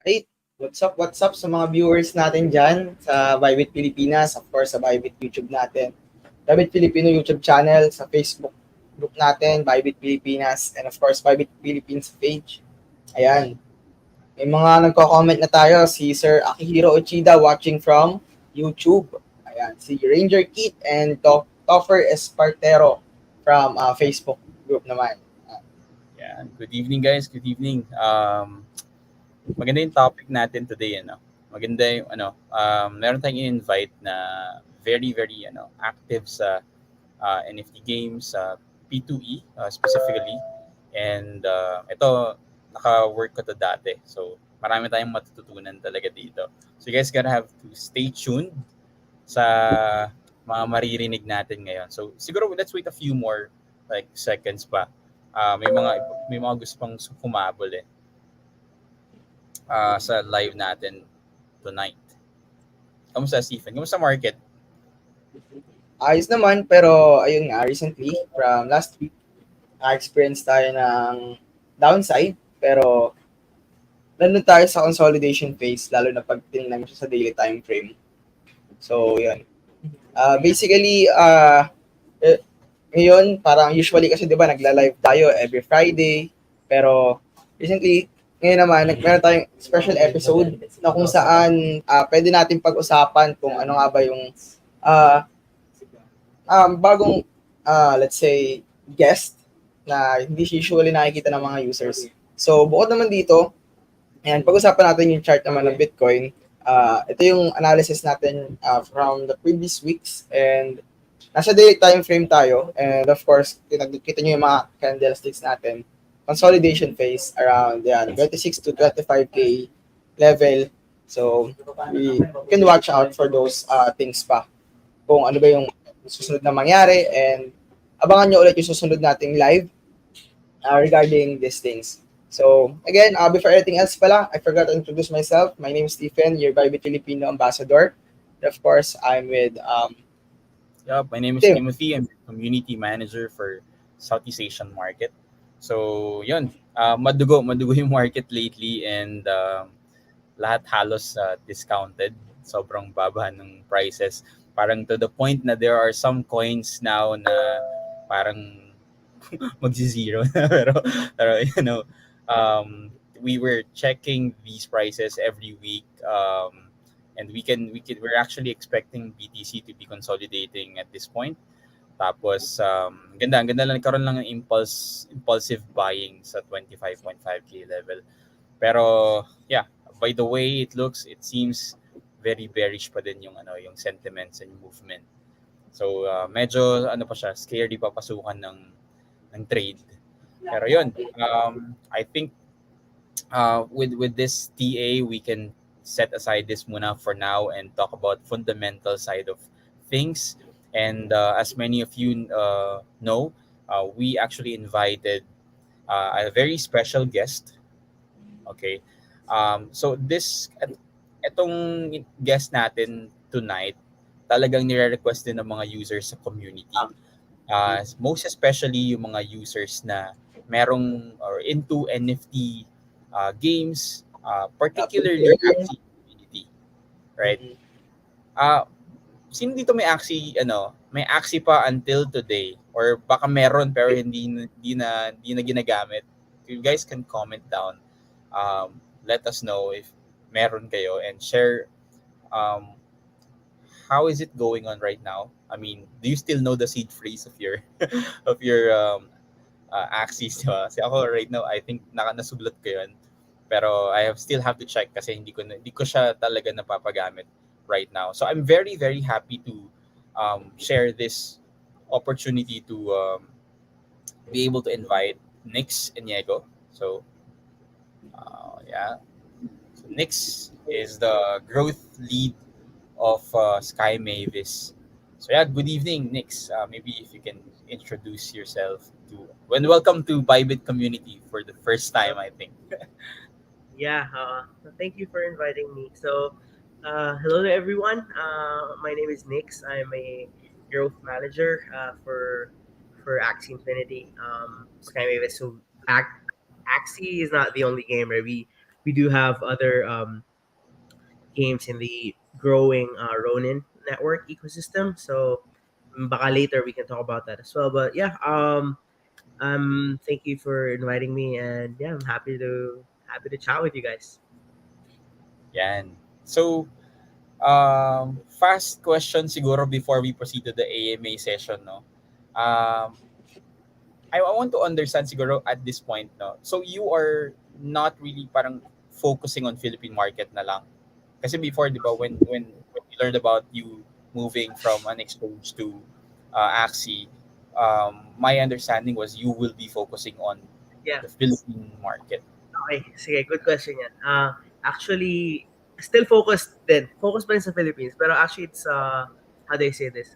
Hey, what's up sa mga viewers natin dyan sa Bybit Pilipinas, of course sa Bybit YouTube natin, Bybit Filipino YouTube channel, sa Facebook group natin, Bybit Pilipinas, and of course Bybit Philippines page. Ayan, may mga nagko-comment na tayo, si Sir Akihiro Uchida watching from YouTube. Ayan, si Ranger Kit and Toffer Espartero from Facebook group naman. Yeah, good evening guys. Good evening. Maganda yung topic natin today, Maganda yung meron tayong invite na very active sa NFT games sa P2E specifically. And ito naka-work ko to dati. So marami tayong matututunan talaga dito. So you guys gotta have to stay tuned sa mga maririnig natin ngayon. So siguro let's wait a few more like seconds pa. May mga gusto pang kumabol sa live natin tonight. Kamusta Stephen? Kamusta market? Ayos naman, pero ayun nga, recently, from last week, na-experience tayo ng downside, pero nandun tayo sa consolidation phase, lalo na pag tinignan mo siya sa daily time frame. So, yun. Basically, ngayon, parang usually kasi, di ba, nagla-live tayo every Friday, pero recently, ngayon naman, meron tayong special episode na kung saan pwede natin pag-usapan kung ano nga ba yung uh, bagong, let's say, guest na hindi usually nakikita ng mga users. So, bukod naman dito, ayan, pag-usapan natin yung chart naman ng Bitcoin. Ito yung analysis natin from the previous weeks and nasa daily time frame tayo. And of course, kita nyo yung mga candlesticks natin. Consolidation phase around 26 to 25K level. So, we can watch out for those things pa. Kung ano ba yung susunod na mangyari and abangan nyo ulit yung susunod nating live regarding these things. So, again, before anything else pala, I forgot to introduce myself. My name is Stephen, your Bybit Filipino ambassador. And of course, I'm with My name is Tim. Timothy. I'm community manager for Southeast Asian market. So, yun. Madugo yung market lately and lahat halos discounted. Sobrang baba ng prices. Parang to the point na there are some coins now na parang magzi-zero na. pero we were checking these prices every week, and we're actually expecting BTC to be consolidating at this point. Tapos ganda lang, nagkaroon lang ng impulsive buying sa 25.5k level. Pero yeah, by the way it looks, it seems very bearish pa din yung sentiments and movement. So medyo pa siya, scary papasukan ng trade. Pero yun, I think with this TA, we can set aside this muna for now and talk about fundamental side of things. And as many of you know, we actually invited a very special guest. Okay, so etong guest natin tonight, talagang nire-request din ng mga users sa community. Most especially yung mga users na merong or into NFT games, particularly Axie community, right? Uh, Sino dito may Axie pa until today or baka meron pero hindi na ginagamit? You guys can comment down. Let us know if meron kayo and share um, how is it going on right now? I mean, do you still know the seed phrase of your of your axis? Diba? Kasi ako right now, I think nasuglot ko yun. Pero still have to check kasi hindi ko siya talaga napapagamit right now. So I'm very very happy to share this opportunity to be able to invite Nix Eniego. So yeah, so Nix is the growth lead of Sky Mavis. So yeah, good evening, Nix. Maybe if you can introduce yourself to welcome to Bybit community for the first time, I think. Yeah, thank you for inviting me. So, hello to everyone. My name is Nix. I'm a growth manager for Axie Infinity. Skywave. So, Axie is not the only game where we we do have other games in the growing Ronin network ecosystem. So baka later we can talk about that as well. But yeah, thank you for inviting me, and yeah, I'm happy to chat with you guys. Yan. So, fast question siguro before we proceed to the AMA session, no? Um, I want to understand siguro at this point, no? So, you are not really parang focusing on Philippine market na lang. Kasi before, di ba, when we learned about you moving from an exchange to Axie, my understanding was you will be focusing on Yeah. the Philippine market. Okay, sige, good question yan. Actually, still focused din. Focused pa rin sa Philippines. Pero actually, it's, how do I say this?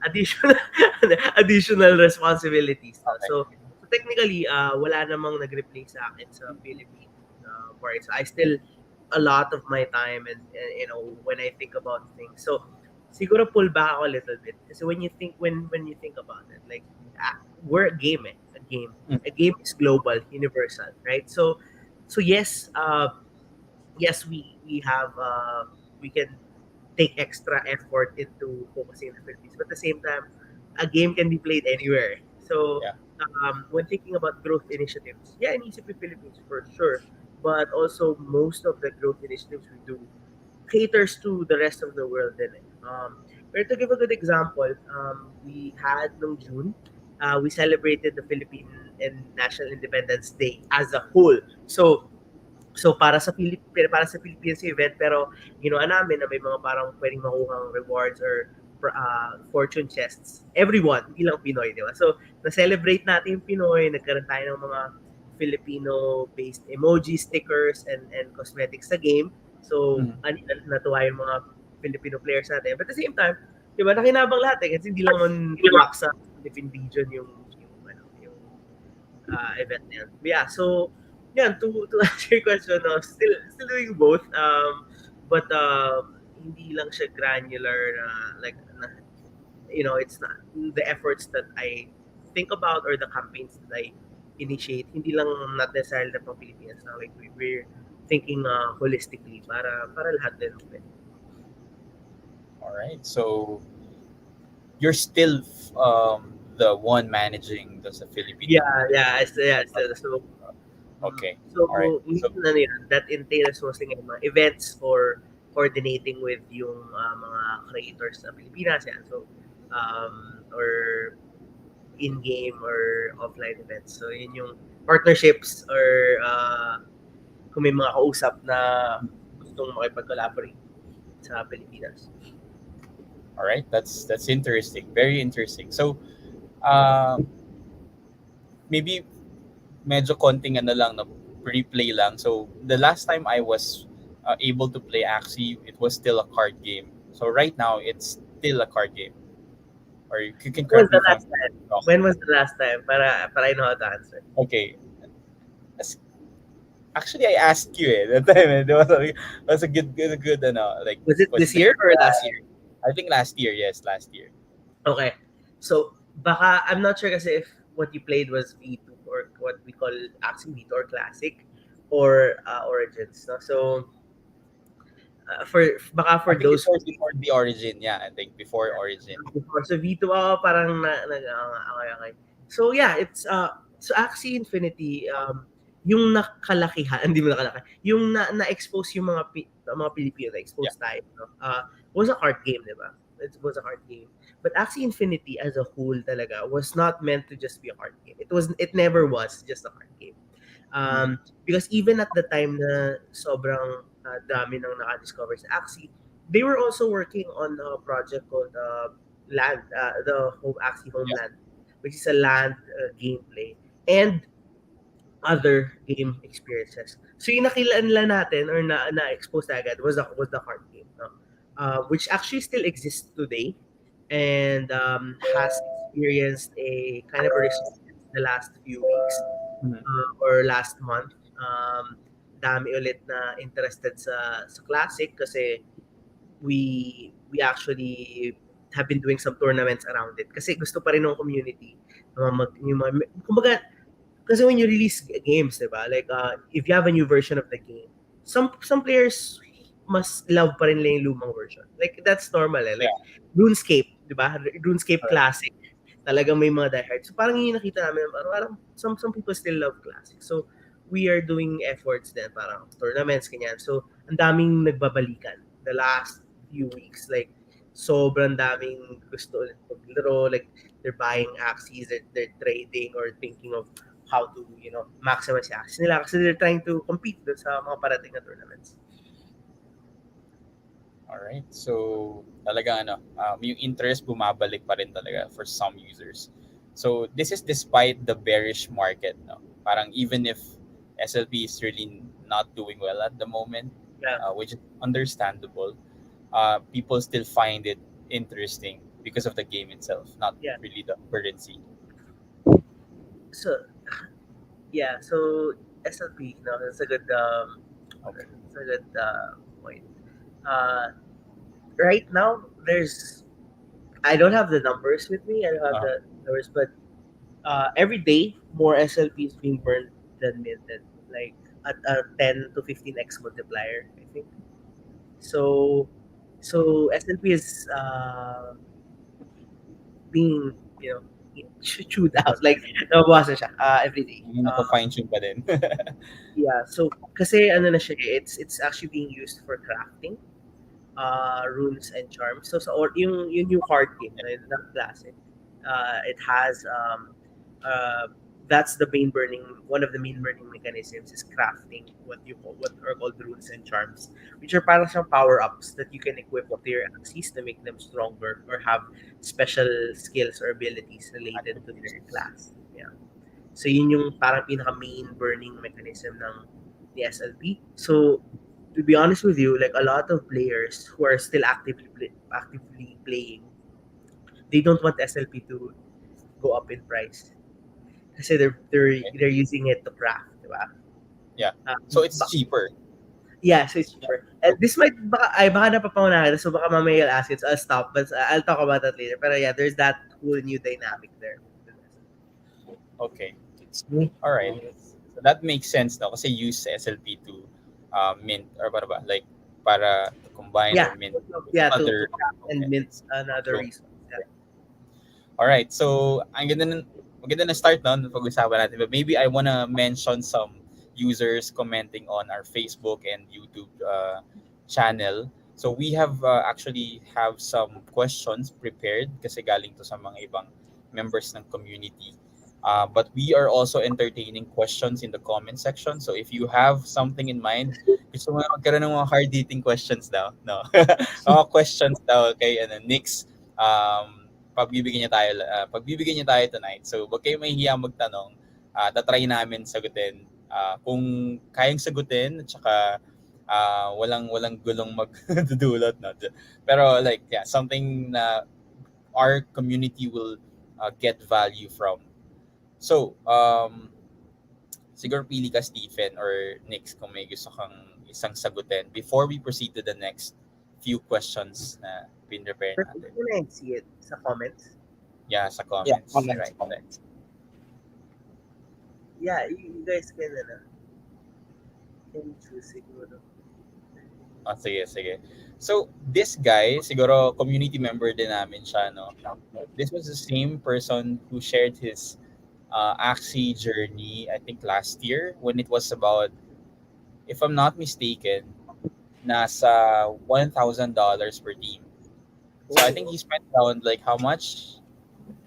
Additional, additional responsibilities. No? Okay. So technically, wala namang nag-replace sa akin sa Philippine part. So I still, a lot of my time and when I think about things. So siguro pull back ako a little bit. Kasi when you think about it, like, we're a game, eh. A game. Mm. A game is global, universal, right? So yes, yes, we have we can take extra effort into focusing on the Philippines, but at the same time, a game can be played anywhere. So Yeah. when thinking about growth initiatives, yeah, inisip yung Philippines for sure, but also most of the growth initiatives we do caters to the rest of the world din, eh. Pero to give a good example, we had nung June, we celebrated the Philippine and National Independence Day as a whole. So para sa Philippines yung event, pero ginawa namin na may mga parang pwedeng makuhang rewards or fortune chests. Everyone, hindi lang Pinoy, di ba? So na-celebrate natin yung Pinoy, nagkaroon tayo ng mga Filipino-based emoji, stickers, and cosmetics sa game. So Mm. natuwa yung mga Filipino players natin. But at the same time, di ba, nakinabang lahat, eh, kasi hindi lang man lock sa Philippine region yung event na yun. But yeah, so yeah, to answer your question, no, still doing both. But hindi lang siya granular na like it's not the efforts that I think about or the campaigns that I initiate. Hindi lang not necessarily pang Pilipinas lang, like we're thinking holistically para lahat din. All right. So, you're still the one managing the Filipino. Yeah, so Okay. so All right. So, minsan ano yun, that entails hosting ng mga events or coordinating with yung mga creators sa Pilipinas yan. So or in-game or offline events. So yun yung partnerships or kung may mga kausap na gustong makipag-collaborate sa Pilipinas. all right. That's interesting. Very interesting. So, uh, maybe medyo konting ano lang na replay lang. So, the last time I was able to play Axie, it was still a card game. So, right now, it's still a card game. Or you can When was correct me the if I'm last time? wrong. When was the last time? Para I know how to answer. Okay. As- Actually, I asked you that time. It was a good, like, Was it this question. year or last year? I think last year, yes, last year. Okay. So, baka, I'm not sure kasi if what you played was V2 or what we call Axie V2 or Classic or Origins. No? So, for I think it those was before the origin. Yeah, I think before origin. before. So, V2 ako parang okay. So, yeah, it's, so Axie Infinity, yung nakalakihan, hindi mo nakalaki, yung na-expose yung mga Pilipino, Yeah. na-expose tayo, no? Was a card game, di ba? It was a card game. But Axie Infinity as a whole talaga was not meant to just be a card game. It never was just a card game. Because even at the time na sobrang dami nang naka-discover sa Axie, they were also working on a project called the Axie Yeah. Homeland, which is a land gameplay and other game experiences. So yung nakilanlan natin or na-expose na agad was the card game, no? Which actually still exists today and has experienced a kind of a resurgence the last few weeks Mhm. or last month. Dami ulit na interested sa Classic kasi we actually have been doing some tournaments around it kasi gusto pa rin ng community kumbaga Kasi when you release games, diba? Like, if you have a new version of the game, some players mas love pa rin nila yung lumang version. Like, that's normal eh. Like, Yeah. RuneScape, diba? RuneScape Correct. Classic. Talagang may mga diehard. So, parang yun yung nakita namin. Parang some people still love Classic. So, we are doing efforts din. Parang tournaments, ganyan. So, ang daming nagbabalikan the last few weeks. Like, sobrang daming gusto ulit maglaro. Like, they're buying Axies, they're trading or thinking of how to, maximize yung access nila kasi they're trying to compete dun sa mga parating na tournaments. Alright. So, talaga yung interest bumabalik pa rin talaga for some users. So, this is despite the bearish market, no? Parang even if SLP is really not doing well at the moment, Yeah. which is understandable, people still find it interesting because of the game itself, not Yeah. really the currency. So, SLP, that's a good, Okay. that's a good point. Right now, I don't have the numbers with me. I don't have the numbers, but every day more SLP is being burned than minted, like at a 10 to 15x multiplier, I think. So SLP is being chewed out, like nabawasan siya every day. Naka-fine-tune pa din. Yeah, so kasi ano na siya, it's actually being used for crafting runes and charms. So or yung new card game na yung classic, it has that's the main burning one of the main burning mechanisms is crafting what are called runes and charms, which are parang siyang power-ups that you can equip to your Axies to make them stronger or have special skills or abilities related to their class. Yeah. So yun yung parang pinaka main burning mechanism ng the SLP. So to be honest with you, like a lot of players who are still actively playing, they don't want SLP to go up in price kasi they're using it to craft, diba? Yeah. So it's Ba- cheaper. yeah, so it's cheaper. And this might baka napapangunahan, so baka mamaya I'll ask it, so I'll stop, but I'll talk about that later. Pero yeah, there's that whole new dynamic there. Okay. All right. So that makes sense now kasi use SLP to mint or para ba? Like para to combine Yeah, or mint yeah, to other craft and mint another True. reason. Yeah. All right. So maganda na start no pag-usapan natin. But maybe I wanna mention some users commenting on our Facebook and YouTube channel. So we have actually have some questions prepared kasi galing to sa mga ibang members ng community. But we are also entertaining questions in the comment section. So if you have something in mind, gusto mo magkaroon ng mga hard-hitting questions daw, no? Mga questions daw kay Nix, pagbibigyan niya tayo tonight. So wag kayong mahihiya magtanong. Tatry namin sagutin. Kung kayang sagutin at saka walang gulong magdudulot, no? Pero like yeah, something na our community will get value from. So, siguro pili ka Stephen or Nix kung may gusto kang isang sagutin before we proceed to the next few questions na pin-prepare First, natin. can I see it sa comments? Yeah, sa comments. comments. Right. Next. Yeah, you guys can choose siguro. Oh, sige. So, this guy, siguro community member din namin siya, no? This was the same person who shared his Axie journey, I think last year, when it was about, if I'm not mistaken, nasa $1,000 per team. So I think he spent around like how much?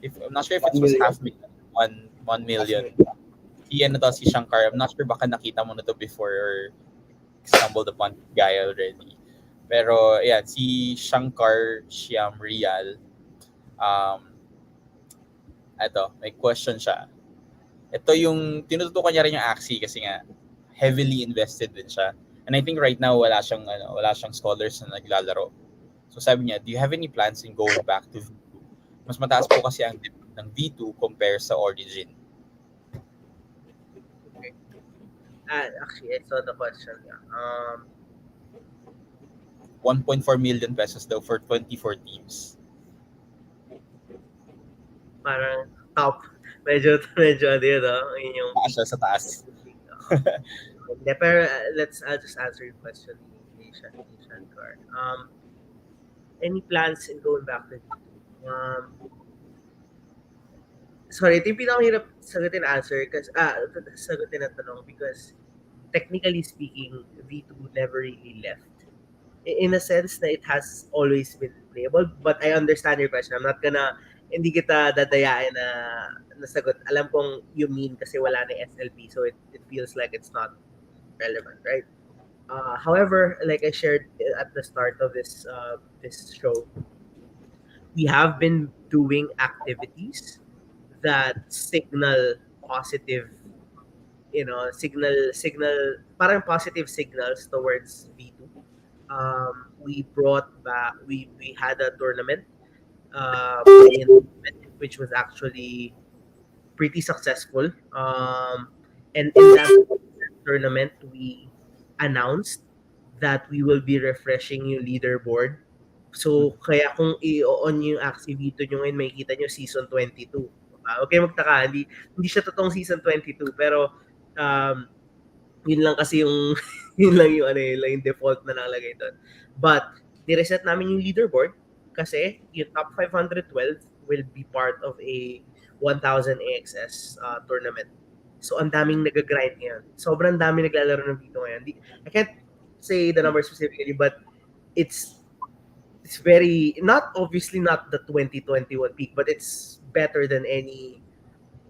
If I'm not sure if it 1 was million. half million, 1 million. He si Shankar. I'm not sure baka nakita mo na to before or stumbled upon this guy already. Pero yeah, si Shankar Shyam Rial, eto, may question siya. Ito yung tinututukan niya rin yung Axie kasi nga heavily invested din siya. And I think right now wala siyang scholars na naglalaro. So sabi niya, do you have any plans in going back to V2? Mas mataas po kasi ang demand ng V2 compare sa Origin. Okay. Actually, I saw the question. Yeah. 1.4 million pesos daw for 24 teams. Parang medyo ano yun, yun yung Taas siya sa taas. Pero I'll just answer your question ni Shankar. Any plans in going back to V2? Sorry, ito yung pinakamahirap sagutin answer sagutin na tanong because technically speaking, V2 never really left. In a sense na it has always been playable, but I understand your question. I'm not gonna, hindi kita dadayain na nasagot. Alam kong you mean kasi wala na SLP, so it feels like it's not relevant, right? However, like I shared at the start of this show, we have been doing activities that signal positive, parang positive signals towards V2. We brought back, we had a tournament, which was actually pretty successful. And in that tournament, we announced that we will be refreshing yung leaderboard. So, kaya kung i-on yung Axie Vito nyo ngayon, makikita nyo season 22. Okay, magtaka. Hindi siya totoong season 22, pero um, yun lang kasi yung yun lang yung default na nakalagay doon. But ni-reset namin yung leaderboard kasi yung top 512 will be part of a 1000 AXS tournament. So ang daming nag-grind ngayon. Sobrang dami naglalaro ng Vito ngayon. I can't say the number specifically, but it's very, not obviously not the 2021 peak, but it's better than any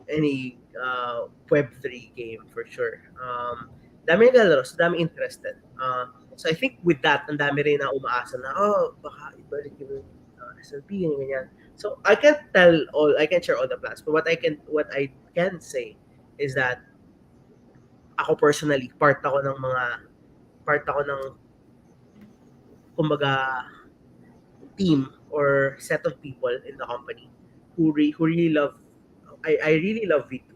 Web3 game for sure. Dami naglalaro, so dami interested. So I think with that, ang dami rin na umaasa na, baka ibalik yung SLP, ganyan. So I can't share all the plans, but what I can say is that ako personally, part ako ng kumbaga team or set of people in the company who really love, I really love V2.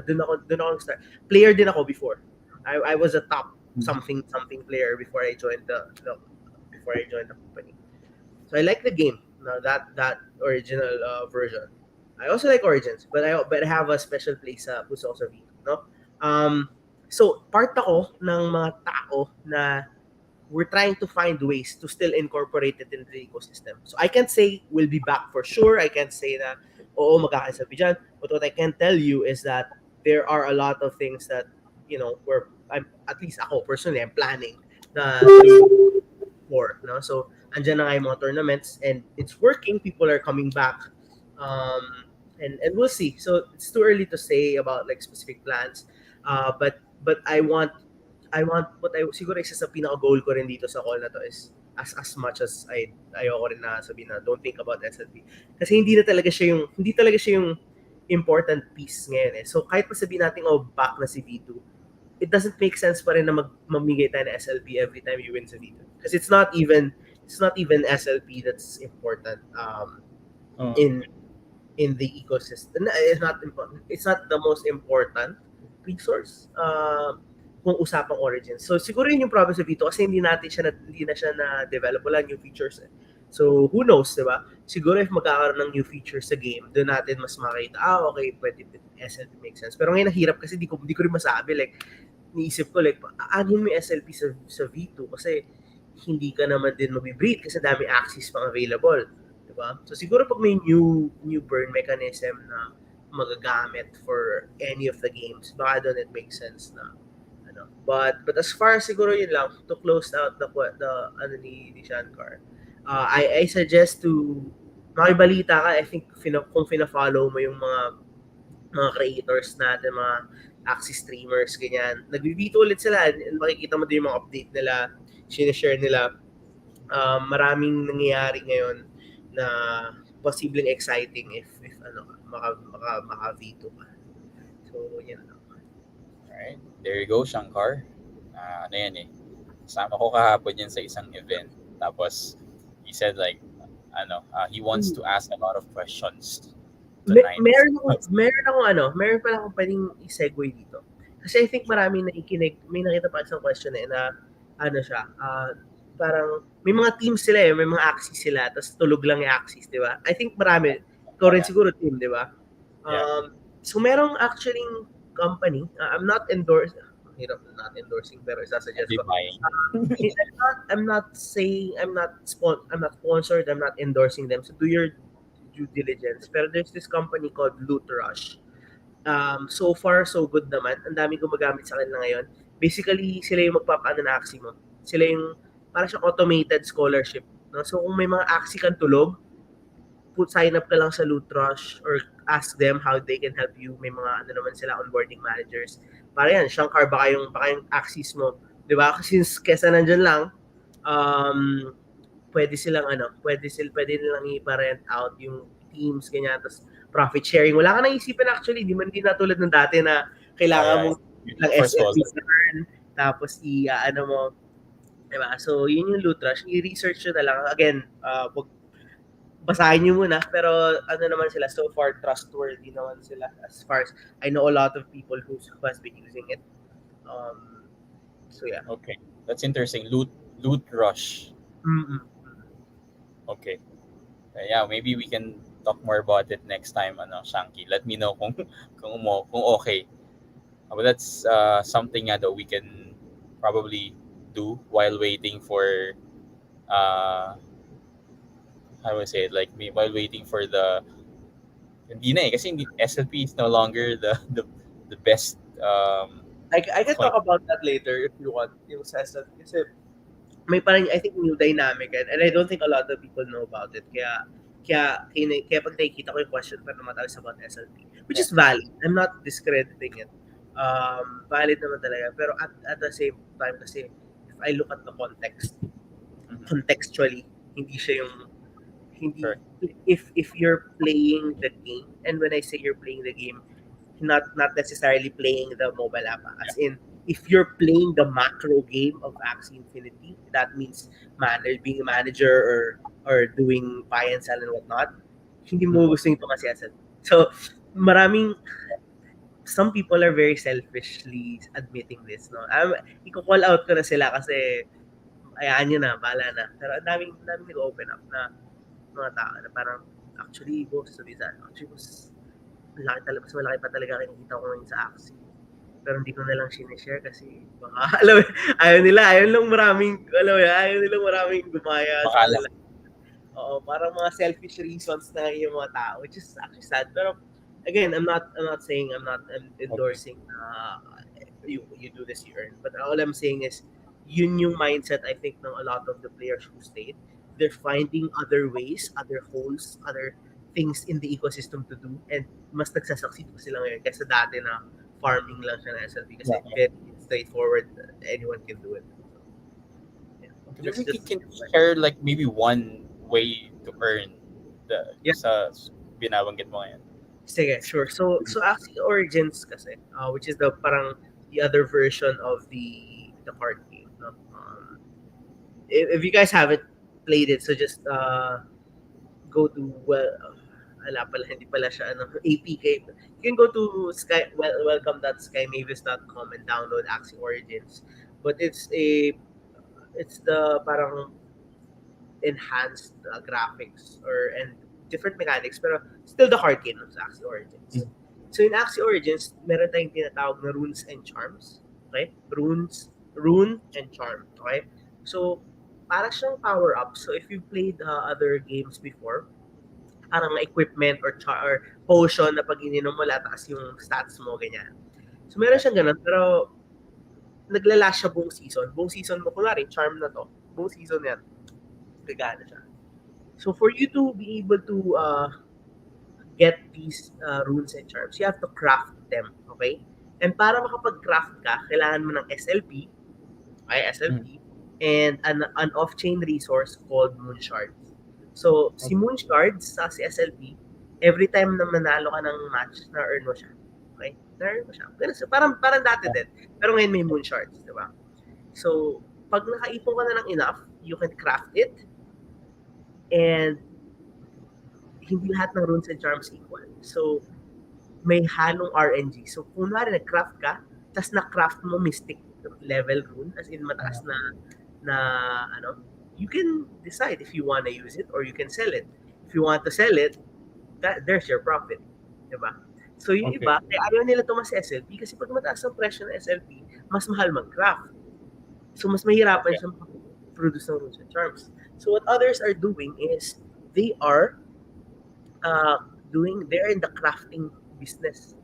Doon ako start. Player din ako before. I was a top something player before I joined the company. So I like the game, that original version. I also like Origins, but I have a special place who's also V2, no? So part ako ng mga tao na we're trying to find ways to still incorporate it into the ecosystem. So I can't say we'll be back for sure. I can't say na, oo, magkakasabi dyan. But what I can tell you is that there are a lot of things that, at least ako personally, I'm planning na for. No? So, andyan na nga yung mga tournaments and it's working. People are coming back. And we'll see. So, it's too early to say about like specific plans. But siguro isa sa pinaka-goal ko rin dito sa call na to is as much as ayoko rin na sabihin na don't think about SLP. Kasi hindi talaga siya yung important piece ngayon eh. So kahit pa sabihin natin, back na si V2, it doesn't make sense pa rin na mamigay tayo ng SLP every time you win sa V2. Kasi it's not even SLP that's important in the ecosystem. It's not the most important resource kung usapang origins. So siguro yun yung problem sa Vito kasi hindi na siya na-develop, wala new features eh. So who knows, di ba? Siguro if magkakaroon ng new features sa game, doon natin mas makita, okay, pwede SLP make sense. Pero ngayon nahirap kasi di ko rin masabi, like niisip ko like aanhin mo yung SLP sa V2 kasi hindi ka naman din mabibreed kasi dami axes pang available, di ba? So siguro pag may new burn mechanism na magagamit for any of the games, baka doon it makes sense na But as far as siguro yun lang, to close out the ni Shankar, I suggest to makibalita ka. I think kung fina-follow mo yung mga creators natin, mga Axie streamers, ganyan, nagbibito ulit sila, makikita mo din yung mga update nila, sinishare nila. Maraming nangyayari ngayon na posibleng exciting if maka-V2 ka. So, yan lang. Alright, there you go, Shankar. Ano yan eh. Kasama ko kahapon yan sa isang event. Tapos, he said like, he wants to ask a lot of questions tonight. Meron pala akong pwedeng i-segue dito. Kasi I think maraming nakikinig, may nakita pa isang question na parang may mga teams sila may mga axes sila, tapos tulog lang yung axes, di ba? I think marami, ikaw rin siguro team, di ba? Yeah. So merong actually company, I'm not hirap na not endorsing pero isasuggest ko. Buying. I'm not saying I'm not sponsored, I'm not endorsing them. So do your due diligence. Pero there's this company called Loot Rush. So far so good naman. Ang daming gumagamit sa kanila ngayon. Basically, sila yung magpapaano na Axie mo. Sila yung para siyang automated scholarship. No? So kung may mga Axie kang tulog, sign up ka lang sa Loot Rush or ask them how they can help you. May mga ano naman sila onboarding managers. Para yan, Shankar, baka yung Axies mo. Di ba? Kasi since kesa nandyan lang, um, pwede nilang i-rent out yung teams, ganyan, tapos profit sharing. Wala ka nang isipin actually, di na tulad ng dati na kailangan mong lang First of all, SFP earn, tapos ano mo, diba? So, yun yung Loot Rush. I-research nyo na lang. Again, wag basahin nyo muna, pero ano naman sila, so far trustworthy naman sila as far as I know a lot of people who has been using it. So yeah. okay. That's interesting. Loot Rush. Mm-mm. Okay. Yeah, maybe we can talk more about it next time, Shanky. Let me know kung okay. But that's something that we can probably do while waiting for how do I say it? Like while waiting for the hindi na kasi SLP is no longer the best I can coin. talk about that later if you want. Yung sa SLP. Kasi may parang, I think, new dynamic and I don't think a lot of people know about it. Kaya pag nakikita ko yung question pa naman tayo about SLP, which is valid. I'm not discrediting it. Valid naman talaga. Pero at the same time, kasi if I look at the context, contextually, hindi siya yung hindi Correct. if you're playing the game, and when I say you're playing the game, not necessarily playing the mobile app, as in if you're playing the macro game of Axie Infinity, that means being a manager or doing buy and sell and whatnot, hindi mo gusto ito kasi asset. So maraming some people are very selfishly admitting this, no? Iko-call out ko na sila kasi ayaan nyo na, bahala na. Pero ang daming nag-open up na mga tao na parang actually, boss, mas malaki pa talaga kinikita ko ngayon sa Axie. Pero hindi ko na lang sinishare kasi baka, alam mo, ayaw nilang maraming gumaya sa kanila. Oo, parang mga selfish reasons na yung mga tao, which is actually sad. Pero again, I'm not saying I'm endorsing you do this, you earn. But all I'm saying is yun yung mindset I think ng a lot of the players who stayed. They're finding other ways, other holes, other things in the ecosystem to do, and mas nagsasucceed pa sila ngayon kaysa dati na farming lang siya na SLP kasi very straightforward, anyone can do it. Maybe can share like maybe one way to earn sa binabanggit mo ngayon. Sige, sure. So Axie Origins kasi, which is the other version of the card game. No? If you guys haven't played it, so just go to hindi pala siya APK. You can go to welcome.skymavis.com and download Axie Origins. But it's the parang enhanced graphics and different mechanics, pero still the card game ng Axie Origins. So in Axie Origins, meron tayong tinatawag na runes and charms. Okay? Rune and charm. Okay? So para siyang power up. So if you played other games before, parang equipment or potion na pag ininom mo, lataas yung stats mo, ganyan. So meron siyang ganun, pero naglalast siya buong season. Buong season mo, kunwari, charm na to. Buong season yan. Gagana siya. So for you to be able to get these runes and charms, you have to craft them, okay? And para makapag-craft ka, kailangan mo ng SLP, okay, SLP, and an off-chain resource called Moon Shards. So, si Moon Shards sa si SLP, every time na manalo ka ng match, na-earn mo siya. Okay? Na-earn mo siya. Pero, parang dati din. Pero ngayon may Moon Shards, di ba? So, pag nakaipon ka na ng enough, you can craft it, and hindi lahat ng runes and charms equal. So, may halong RNG. So, kunwari nag-craft ka, tas na-craft mo mystic level rune, as in mataas na you can decide if you want to use it or you can sell it. If you want to sell it, there's your profit. Diba? So yung Okay. iba, kaya ayaw nila tumas sa SLP kasi pag mataas ang presyo ng SLP, mas mahal mag-craft. So mas mahirapan Okay. siyang produce ng rules and charms. So what others are doing is they are they're in the crafting business.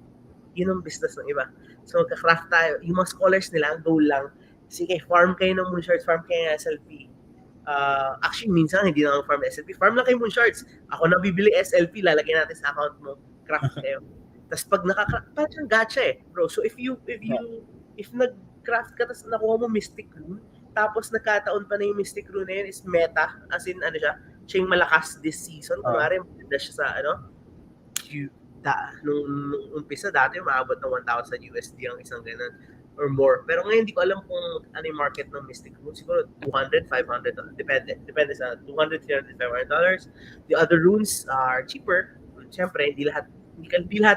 Yun ang business ng iba. So magka-craft tayo. Yung mga scholars nila, ang goal lang, sige, farm kayo ng moonshards, farm kayo ng SLP. Actually, minsan hindi na lang farm SLP. Farm lang kayo moonshards. Ako na bibili SLP, lalagyan natin sa account mo. Craft kayo. Tapos pag nakaka-craft, parang siyang gacha bro. So if nag-craft ka, tapos nakuha mo Mystic Rune, tapos nagkataon pa na yung Mystic Rune na yun is meta, as in, siya yung malakas this season. Kunwari, maganda siya sa, nung umpisa dati, maabot ng 1,000 USD ang isang ganun or more. Pero ngayon, hindi ko alam kung ano yung market ng Mystic Rune. Siguro $200, $500. Depende sa $200, $300, $500. The other runes are cheaper. Siyempre, hindi lahat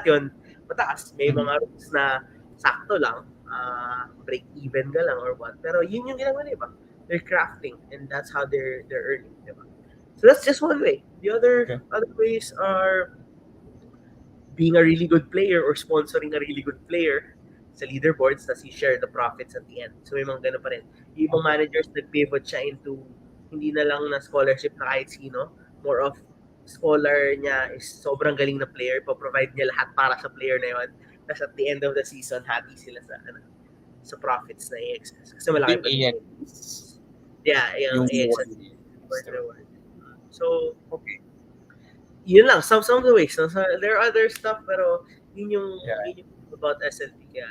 yun mataas. May mga runes na sakto lang. Break even ka lang or what. Pero yun yung ginagawa nila, diba? They're crafting and that's how they're earning, diba? So that's just one way. The other ways are being a really good player or sponsoring a really good player sa leaderboards, tapos you-share the profits at the end. So may mga ganun pa rin. Yung ibang managers, nag-pivot siya into hindi na lang na scholarship na kahit sino, more of scholar niya is sobrang galing na player, pa-provide niya lahat para sa player na yun. Tapos at the end of the season, happy sila sa profits na AXS. Kasi malaki pa din. Yeah, yung AXS. Reward. So, okay. Yun lang, some of the ways. So, there are other stuff, pero yun yung about SLP kaya,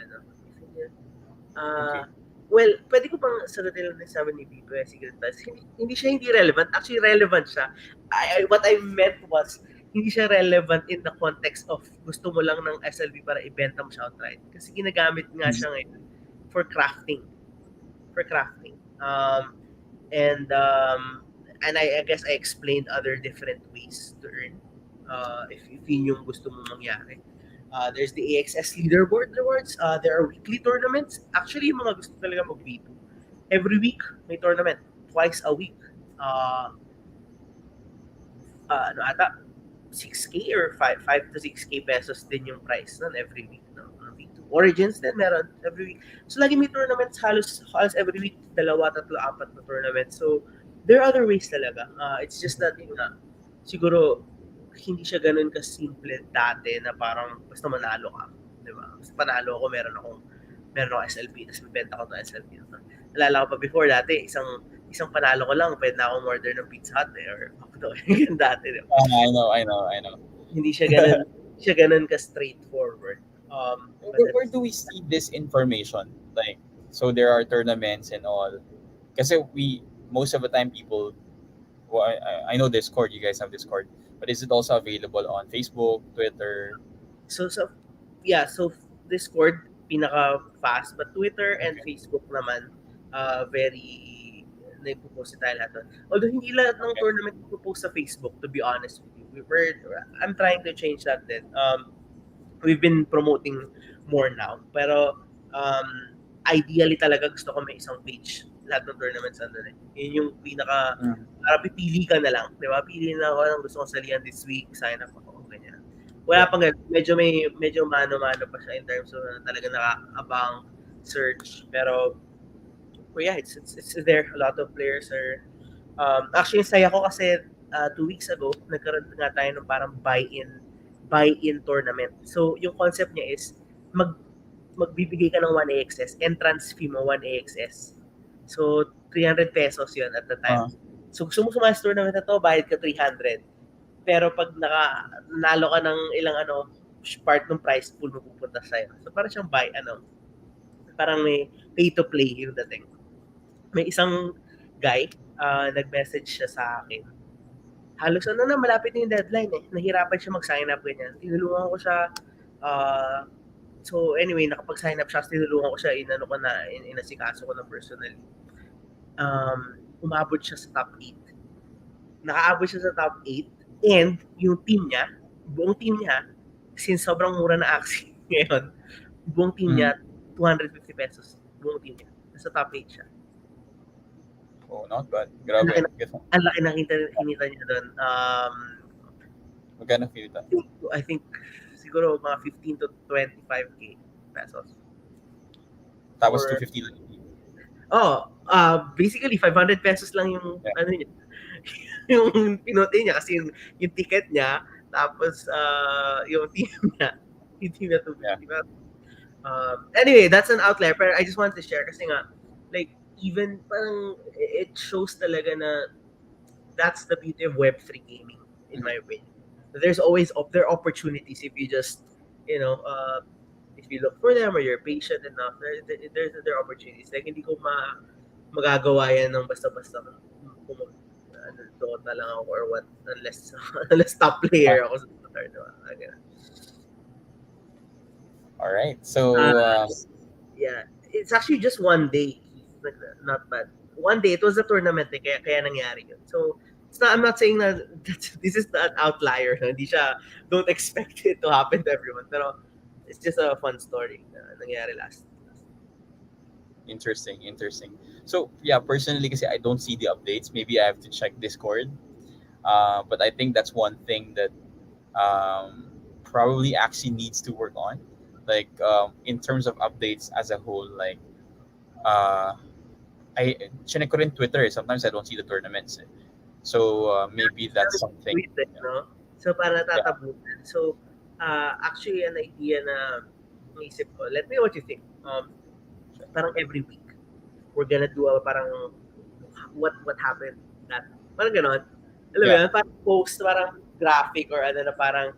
Okay. Well, pwede ko pang sagutin lang sabi ni Bibo, sige, hindi siya hindi relevant. Actually, relevant siya. What I meant was, hindi siya relevant in the context of gusto mo lang ng SLP para ibenta mo siya outright. Kasi ginagamit nga siya ngayon for crafting. And I guess I explained other different ways to earn if yun yung gusto mong mangyari. There's the AXS leaderboard rewards. There are weekly tournaments. Actually, yung mga gusto talaga mag-V2. Every week, may tournament. Twice a week. 6K or 5 to 6K pesos din yung price nun every week. No? V2. Origins din meron every week. So, lagi may tournaments halos every week. 2, 3, 4 na tournaments. So, there are other ways talaga. It's just that, siguro, hindi siya ganun ka-simple dati na parang basta manalo ka. Diba? Basta panalo ako, meron akong SLP, tapos bibenta ko ng SLP. Nalala ko pa before dati, isang panalo ko lang, pwede na akong order ng Pizza Hut or yung dati. Diba? I know. Hindi siya ganun ka-straightforward. Where do we see this information? Like, so there are tournaments and all. Kasi most of the time people, well, I know Discord, you guys have Discord, but is it also available on Facebook, Twitter? So Discord, pinaka-fast, but Twitter and Facebook naman, very, nagpo-post tayo lahat doon. Although hindi lahat ng tournament nagpo-post sa Facebook, to be honest with you. I'm trying to change that din. We've been promoting more now. Pero, ideally talaga gusto ko may isang page. Lahat ng tournaments andun. Yun yung para pipili ka na lang. Di ba? Pili na ako ng gusto kong salihan this week. Sign up ako. Ganyan. Wala pang ganun. Medyo mano-mano pa siya in terms of talaga nakakabang search. Pero yeah, it's there. A lot of players are actually saya ko kasi 2 weeks ago nagkaroon nga tayo ng parang buy-in tournament. So yung concept niya is magbibigay ka ng 1 AXS, entrance fee mo 1 AXS. So 300 pesos 'yun at the time. So gusto mo sumali sa tournament na to, bayad ka 300. Pero pag nanalo ka ng ilang part ng prize pool mo pupunta sa'yo. So parang siyang parang may pay to play yung dating. May isang guy, nag-message siya sa akin. Halos malapit na yung deadline eh. Nahirapan siya mag-sign up ganyan. Tinulungan ko siya. So anyway, nakapag-sign up siya. Tinulungan ko siya. Inasikaso ko ng personally. Umabot siya sa top 8. Nakaabot siya sa top 8. And yung buong team niya, since sobrang mura na Axie ngayon, buong team niya, 250 pesos. Buong team niya. Nasa top 8 siya. Oh, not bad. Grabe. Ang laki na kinita niya doon. Magkano kinita? I think siguro mga 15 to 25k pesos. That was Or 250. basically 500 pesos lang yung Yeah. ano niya, yung pinote niya kasi yung ticket niya, tapos yung team niya, hindi na 250 Yeah. anyway, that's an outlier, pero I just wanted to share kasi nga, like, even parang it shows talaga na that's the beauty of Web3 gaming, in my opinion. There's always there are opportunities if you just, if you look for them or you're patient enough. There are opportunities. Like hindi ko magagawa yan ng basta-basta kung Dota lang ako or what, unless unless top player ako sa Dota, diba? Ganun. All right. So Yeah, it's actually just one day. Like, not bad. One day, it was a tournament, kaya nangyari yun. So, I'm not saying that this is an outlier. Hindi siya, don't expect it to happen to everyone. Pero, it's just a fun story na nangyari last. interesting. So yeah, personally, kasi I don't see the updates. Maybe I have to check Discord. But I think that's one thing that probably actually needs to work on, like in terms of updates as a whole. Like I chinek ko rin Twitter. Sometimes I don't see the tournaments. So maybe that's something. Tweet, no? So, para Yeah. tatabunan. So, actually, an idea na naisip ko, let me know what you think. Parang every week, we're gonna do a parang what happened that parang ganon. Alam mo Yeah. yun? Parang post, parang graphic or ano na parang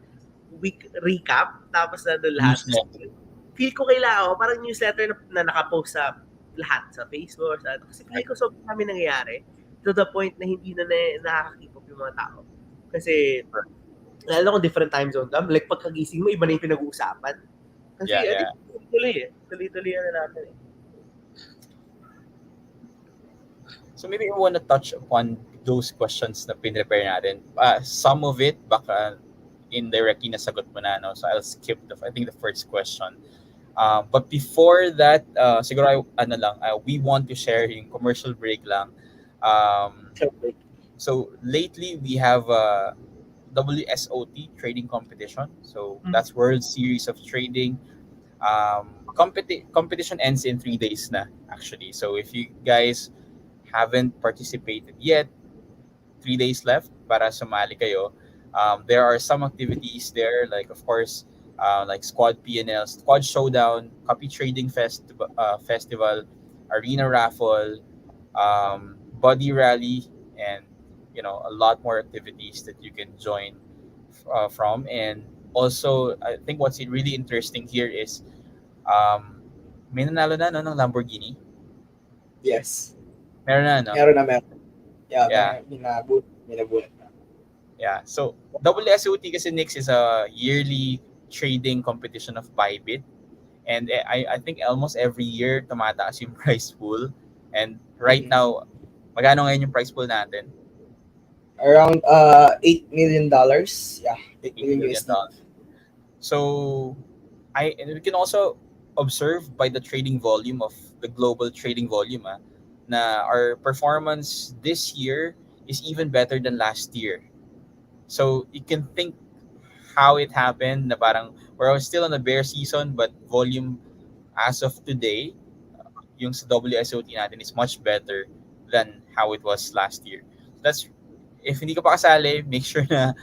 week recap, tapos na doon lahat. Newsletter. Feel ko kailangan, parang newsletter na nakapost sa lahat, sa Facebook, sa ano. Kasi feel ko sobrang kami nangyayari to the point na hindi na nakaka-keep up yung mga tao. Kasi, lalo kung different time zone ka, like pagkagising mo, iba na yung pinag-uusapan. Kasi, Yeah. tuloy-tuloy na natin eh. So maybe we want to touch upon those questions na pinrepare natin. Some of it, baka indirectly nasagot mo na, no? So I'll skip I think the first question. But before that, siguro we want to share yung commercial break lang. So lately we have a WSOT trading competition. So that's World Series of Trading. Competition ends in 3 days na, actually. So if you guys haven't participated yet, 3 days left para sumali kayo. There are some activities there, like of course, like squad PNL, squad showdown, copy trading festival, arena raffle, buddy rally, and a lot more activities that you can join from. And also, I think what's really interesting here is may nanalo na, no, ng Lamborghini. Yes. Meron na, no? Meron. Yeah. Minabulat na. Yeah. So WSOT kasi, Nix, is a yearly trading competition of Bybit. And I think almost every year tumataas yung prize pool. And right now, magkano ngayon yung prize pool natin? Around $8 million. Yeah, $8 million USD. So we can also observe by the trading volume of the global trading volume, na our performance this year is even better than last year. So you can think how it happened na parang we're still on a bear season, but volume as of today, yung sa WSOT natin is much better than how it was last year. That's, if hindi ka pa kasali, make sure na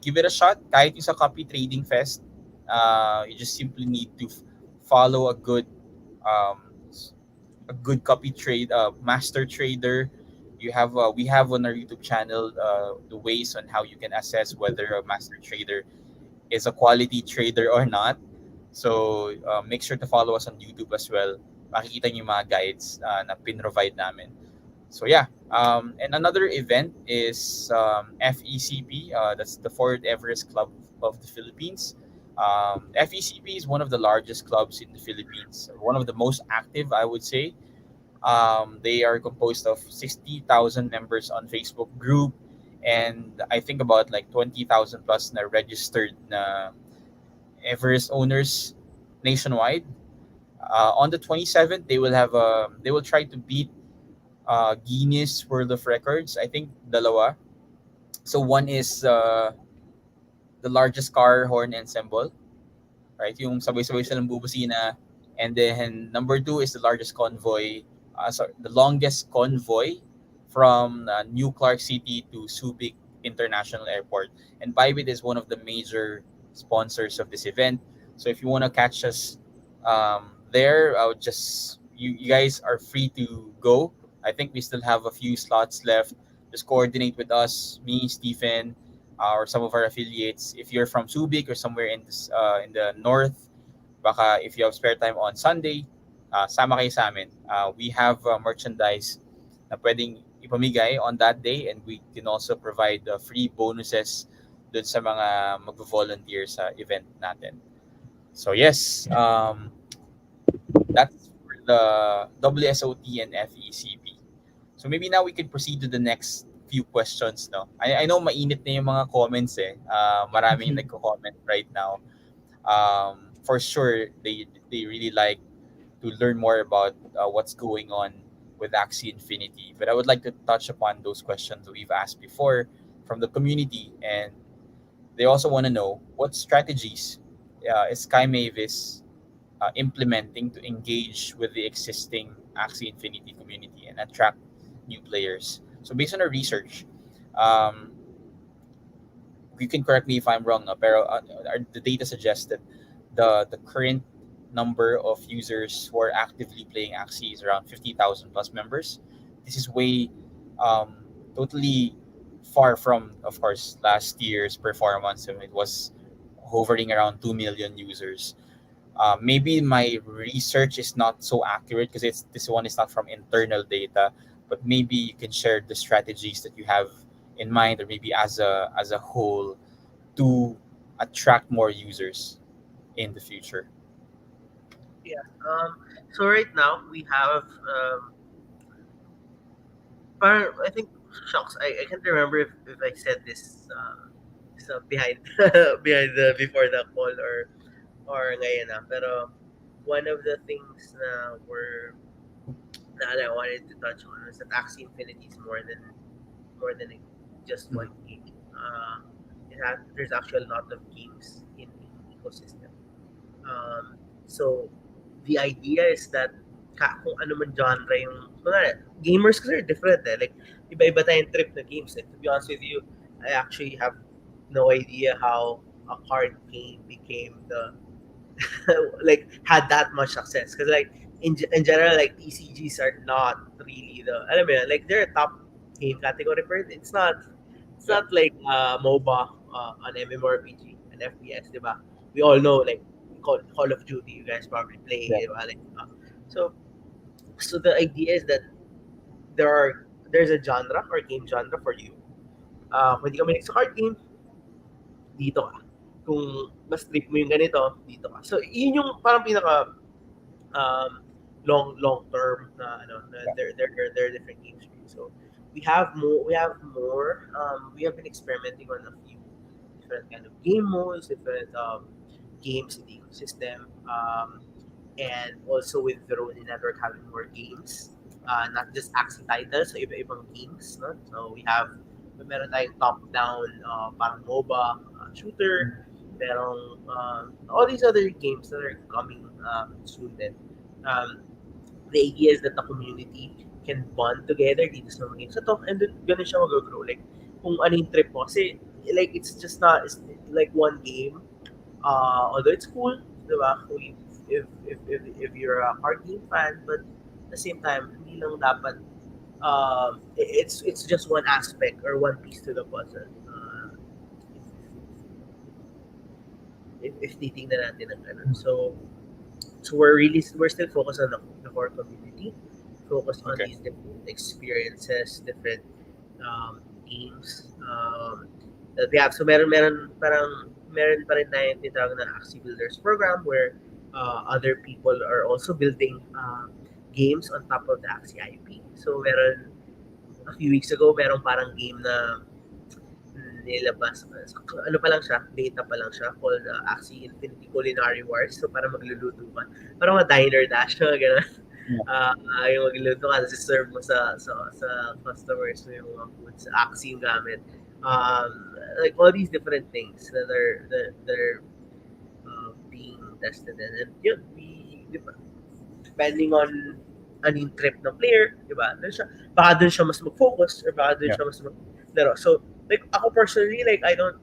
give it a shot. Kahit yung sa Copy Trading Fest, you just simply need to follow a good copy trade master trader. We have on our YouTube channel the ways on how you can assess whether a master trader is a quality trader or not. So make sure to follow us on YouTube as well. Makikita niyo yung mga guides na pin-provide namin. So yeah, and another event is FECP. That's the Fort Everest Club of the Philippines. FECP is one of the largest clubs in the Philippines, one of the most active, I would say. They are composed of 60,000 members on Facebook group, and I think about like 20,000 plus na registered na Everest owners nationwide. On the 27th, they will try to beat Guinness World of Records. I think dalawa. So one is the largest car horn ensemble. right? Yung sabay-sabay silang bubusina. And then number two is the largest convoy, the longest convoy from New Clark City to Subic International Airport. And Bybit is one of the major sponsors of this event. So if you want to catch us there, I would just you guys are free to go. I think we still have a few slots left. Just coordinate with us, me, Stephen, or some of our affiliates. If you're from Subic or somewhere in the north, baka if you have spare time on Sunday, sama kayo sa amin. We have merchandise na pwedeng ipamigay on that day, and we can also provide free bonuses dun sa mga mag-volunteer sa event natin. So yes, that's for the WSOT and FECP. So maybe now we can proceed to the next few questions, no? I know mainit na yung mga comments eh. Maraming nagko-comment right now. For sure, they really like to learn more about what's going on with Axie Infinity. But I would like to touch upon those questions that we've asked before from the community, and they also want to know what strategies is Sky Mavis implementing to engage with the existing Axie Infinity community and attract new players. So based on our research, um, you can correct me if I'm wrong, no, pero the data suggests that the current number of users who are actively playing Axie is around 50,000 plus members. This is way um, totally far from, of course, last year's performance. It was hovering around 2 million users. Maybe my research is not so accurate because it's this one is not from internal data, but maybe you can share the strategies that you have in mind, or maybe as a whole, to attract more users in the future. Yeah. So right now we have I think shucks. I can't remember if I said this behind behind the before the call or ngayon na. Pero one of the things that I wanted to touch on was that Axie Infinity is more than just one game. There's actually a lot of games in the ecosystem. So the idea is that kung ano man genre yung gamers kasi are different eh. Like iba-iba tayong trip na games. Like, to be honest with you, I actually have no idea how a card game became the like had that much success because like in general like TCGs are not really the alam mo yun, like they're a top game category but it's Yeah. not like MOBA an MMORPG an FPS diba we all know like Call of Duty you guys probably play Yeah. diba? Like, so the idea is that there's a genre or game genre for you kung hindi ka mahilig sa card game dito ka kung mas trip mo yung ganito dito ka so yun yung parang pinaka um, long term na ano na Yeah. there are different games for you. So we have been experimenting on a few different kind of game modes, different games in the ecosystem, and also with the Ronin Network having more games, not just action titles, so iba-ibang games. No? So meron tayong top-down parang MOBA shooter, merong all these other games that are coming soon then. Um, the idea is that the community can bond together dito sa mga games na to and then ganun siya mag-grow. Like, kung ano yung trip mo. Kasi, like, it's like one game. Although it's cool, di ba? If you're a hard game fan, but at the same time, hindi lang dapat it's just one aspect or one piece to the puzzle. If titingnan natin ang ganun. So we're still focused on the core community, focused on Okay. these different experiences, different games that we have. So meron pa rin tayong tinatawag na Axie Builders program where other people are also building games on top of the Axie IP. So meron a few weeks ago, meron parang game na nilabas. Ano pa lang siya, beta pa lang siya, called Axie Infinity Culinary Wars. So, para magluluto ka. Parang mga diner dash, mga gano'n. Yeah. Yung magluluto ka, tapos serve mo sa customers mo yung mga food, sa Axie yung gamit. Like all these different things that are being tested. And yun, di ba, depending on ano yung trip ng player, di ba? Baka doon siya mas mag-focus or baka doon Yeah. siya mas mag-laro. So, like, ako personally, like, I don't,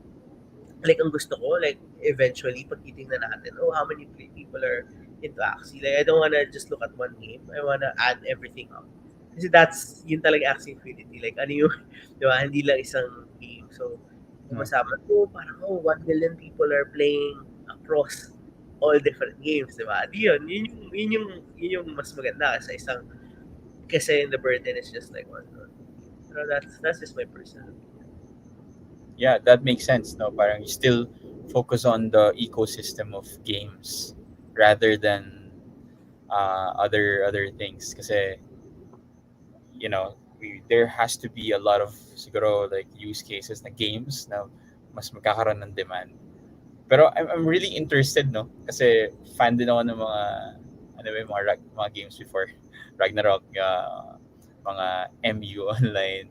like, ang gusto ko, like, eventually, pag titingnan natin, how many people are into Axie. Like, I don't wanna just look at one game. I wanna add everything up. Kasi yun talaga Axie Infinity. Like, ano yung, di ba, hindi lang isang game. So, kung masama ko, parang, 1 million people are playing across all different games, di ba? Di yun yung mas maganda sa isang, kasi the burden is just like one. Pero that's just my personal. Yeah, that makes sense. No, parang you still focus on the ecosystem of games rather than other things. Kasi there has to be a lot of siguro like use cases na games na mas magkakaroon ng demand. Pero I'm really interested, no? Kasi fan din ako ng mga games before. Ragnarok, mga MU online.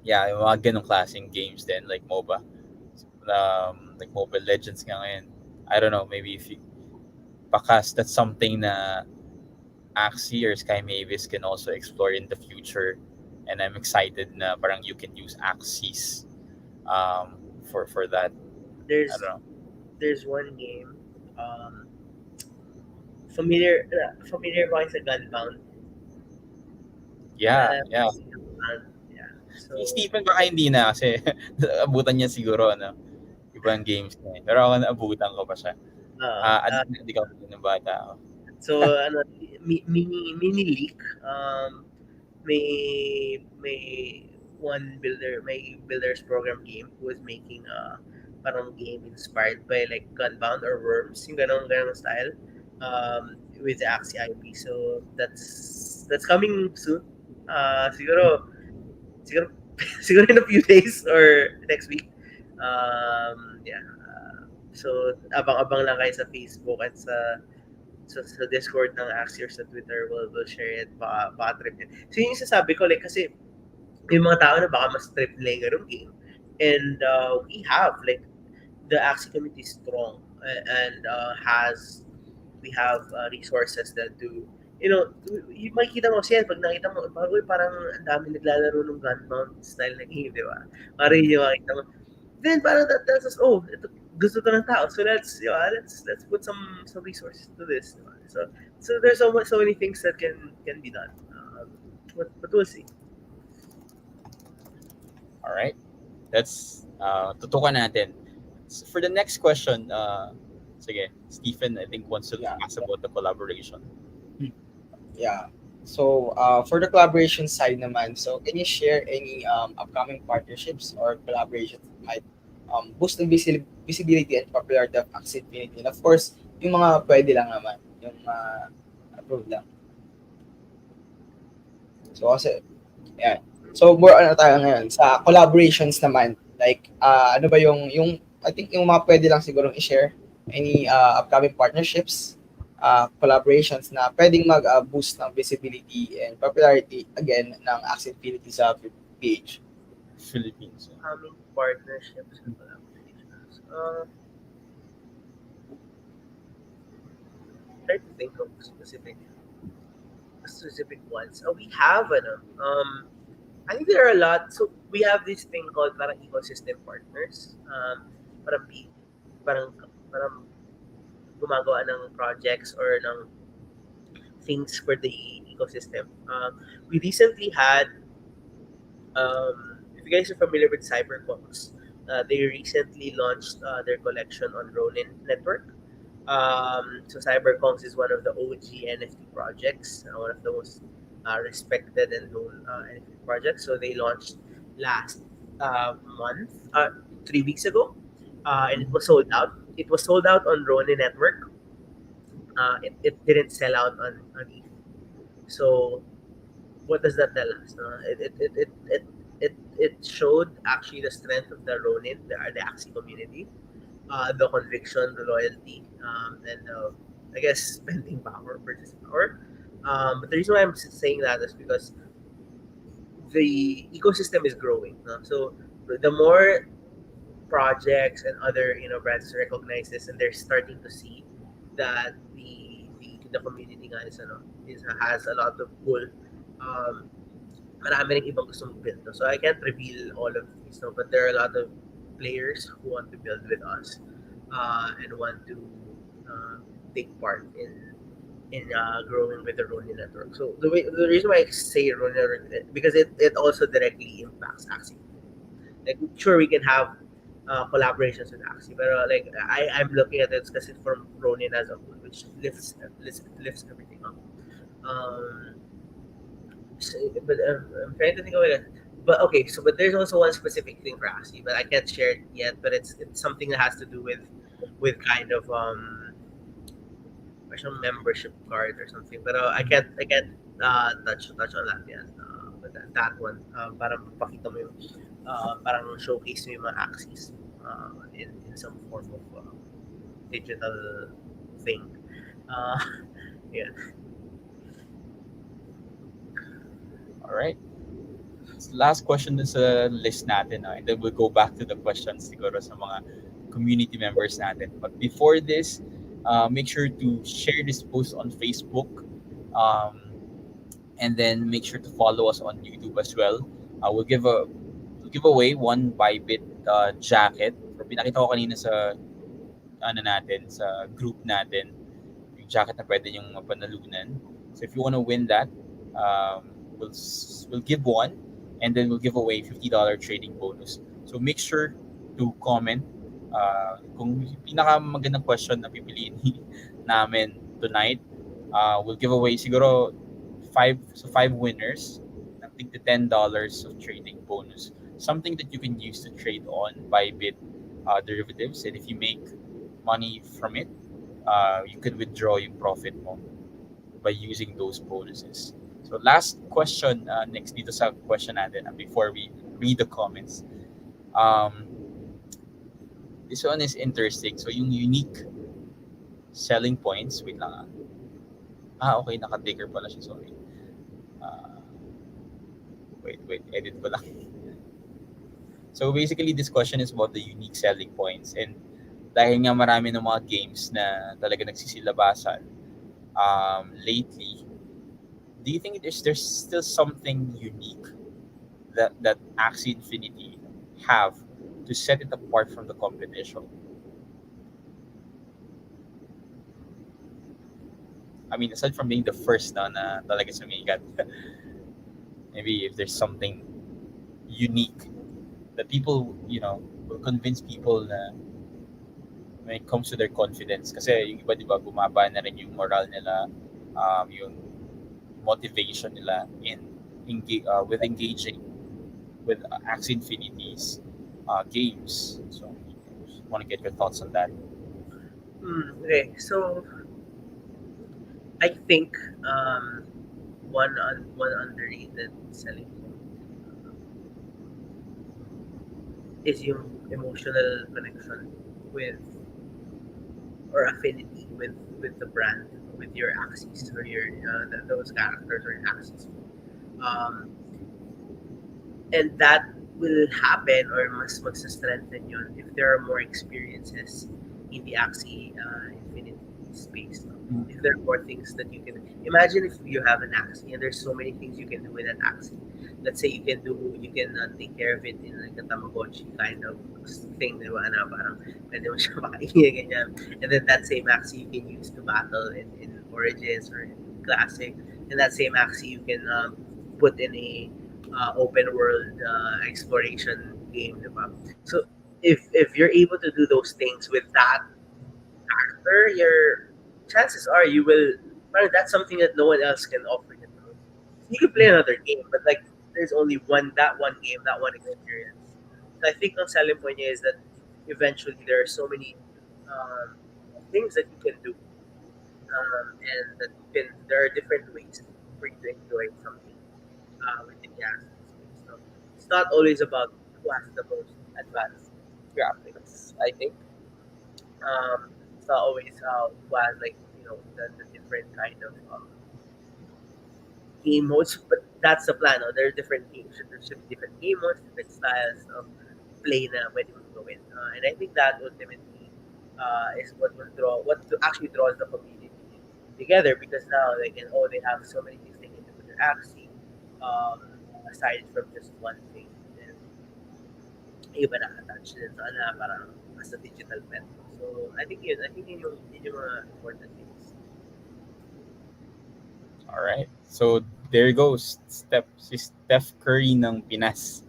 Yeah, yung mga ganong klaseng games din, like MOBA. Like Mobile Legends nga ngayon. I don't know, maybe if you, pakas, that's something na Axie or Sky Mavis can also explore in the future. And I'm excited na parang you can use Axies for that. I don't know. There's one game, familiar ba kayo sa Gunbound? Yeah. Yeah. So, Si Stephen baka hindi na kasi abutan niya siguro ibang games niya. Pero ako naabutan ko pa siya. Hindi ka ng bata ako. So, mini leak, may one builders program game who is making parang game inspired by like Gunbound or Worms, yung ganong style, with the Axie IP. So that's coming soon. Siguro siguro in a few days or next week. Yeah. So abang-abang lang kayo sa Facebook at sa Discord ng Axie or sa Twitter, we'll share it, baka trip yun. So yun yung sasabi ko, like, kasi yung mga tao na baka mas trip nila yung ganung game. And we have, like, the Axie community is strong and we have resources that do, yung makikita mo siya, pag nakita mo, parang ang dami naglalaro ng Gunbound style na game, di ba? Parang yung makikita mo. Then parang that's just, ito, gusto to ng tao. So let's put some resources to this. So there's so many things that can be done. But we'll see. All right. That's tutukan natin. For the next question, sige, Stephen, I think wants to ask about the collaboration. Yeah. So, for the collaboration side naman, so can you share any upcoming partnerships or collaborations that might boost the visibility and popularity of Axie Infinity? And of course, yung mga pwede lang naman, yung approved lang. So, kasi, yeah. So, more tayo ngayon, sa collaborations naman, like, ano ba yung, I think yung mga pwede lang siguro i-share, any upcoming partnerships, collaborations na pwedeng mag-boost ng visibility and popularity, again, ng Axie Infinity sa PH. Philippines. Upcoming partnerships and collaborations. Try to think of specific ones. We have I think there are a lot. So we have this thing called parang ecosystem partners. Parang gumagawa ng projects or ng things for the ecosystem. We recently had, if you guys are familiar with Cyberpunks, they recently launched their collection on Ronin Network. So Cyberpunks is one of the OG NFT projects, one of the most respected and known NFT projects. So they launched last month, 3 weeks ago, and it was sold out. It was sold out on Ronin Network. It didn't sell out on ETH. So what does that tell us? It showed actually the strength of the Ronin, the Axie community, the conviction, the loyalty, and I guess spending power, purchasing power. But the reason why I'm saying that is because the ecosystem is growing. So the more projects and other brands recognize this, and they're starting to see that the community nga has a lot of cool um, marami ring ibang gusto mag-build. No? So I can't reveal all of these, no? But there are a lot of players who want to build with us and want to uh, take part in growing with the Ronin network. So the reason why I say Ronin network because it also directly impacts Axie. Like sure we can have collaborations with Axie, but like I'm looking at it because it's from Ronin as a whole, which lifts everything up. Um, but I'm trying to think of it. But okay, so but there's also one specific thing for Axie, but I can't share it yet. But it's something that has to do with kind of some membership card or something. But I can't touch on that yet. But that one, parang pakita mo yung, parang showcase mo yung mga Axies in some form of digital thing. Uh, yeah. Alright. Last question dun sa list natin. And then we'll go back to the questions siguro sa mga community members natin. But before this, make sure to share this post on Facebook. And then make sure to follow us on YouTube as well. We'll give away one Bybit jacket. Or pinakita ko kanina sa natin sa group natin yung jacket na pwede yung mapanalunan. So if you want to win that, we'll give one, and then we'll give away $50 trading bonus. So make sure to comment kung pinaka magandang question na pipiliin namin tonight. We'll give away siguro five winners ng tig $10 of trading bonus. Something that you can use to trade on Bybit derivatives, and if you make money from it, you could withdraw yung profit mo by using those bonuses. So last question, next dito sa question natin before we read the comments. This one is interesting. So yung unique selling points, wait lang. Okay, naka-ticker pala siya, sorry. Wait, edit ko lang. So basically, this question is about the unique selling points, and dahil nga marami ng mga games na talaga nagsisilabasan lately, do you think there's still something unique that Axie Infinity have to set it apart from the competition? I mean, aside from being the first na talaga sumikat, maybe if there's something unique that people, will convince people na when it comes to their confidence. Kasi yung iba, di ba, bumaba na rin yung moral nila, yung motivation nila with engaging with Axie Infinity's games. So, just want to get your thoughts on that. Okay, so I think one underrated selling point is yung emotional connection with or affinity with the brand, with your Axies or your those characters or Axies. Um, and that will happen or mas magsa-strengthen yun if there are more experiences in the Axie Infinity space. No? If there are more things that you can imagine, if you have an Axie and there's so many things you can do with an Axie. Let's say you can take care of it in like a Tamagotchi kind of thing, di ba? Na parang pwede mo siya makaingay, ganyan. And then that same Axie you can use to battle in Origins or in Classic. And that same Axie you can put in a open world exploration game, di ba? So if you're able to do those things with that character, your chances are you will. Well, that's something that no one else can offer you. You can play another game, but like there's only one game, that one experience. So I think ang selling point niya is that eventually there are so many um, things that you can do, and that there are different ways for you to enjoy something within the Axie space. So it's not always about who has the most advanced graphics. I think it's not always who has like the different kind of game modes, but that's the plan. No? There are different games. There should be different game modes, different styles of display na pwede mong gawin. And I think that ultimately is what actually draws the community together, because now they can, oh, they have so many things they can do with their Axie, um, aside from just one thing. And iba na-attach din sa na parang as a digital pet. So I think yun yung mga important things. All right. So there goes si Steph Curry ng Pinas.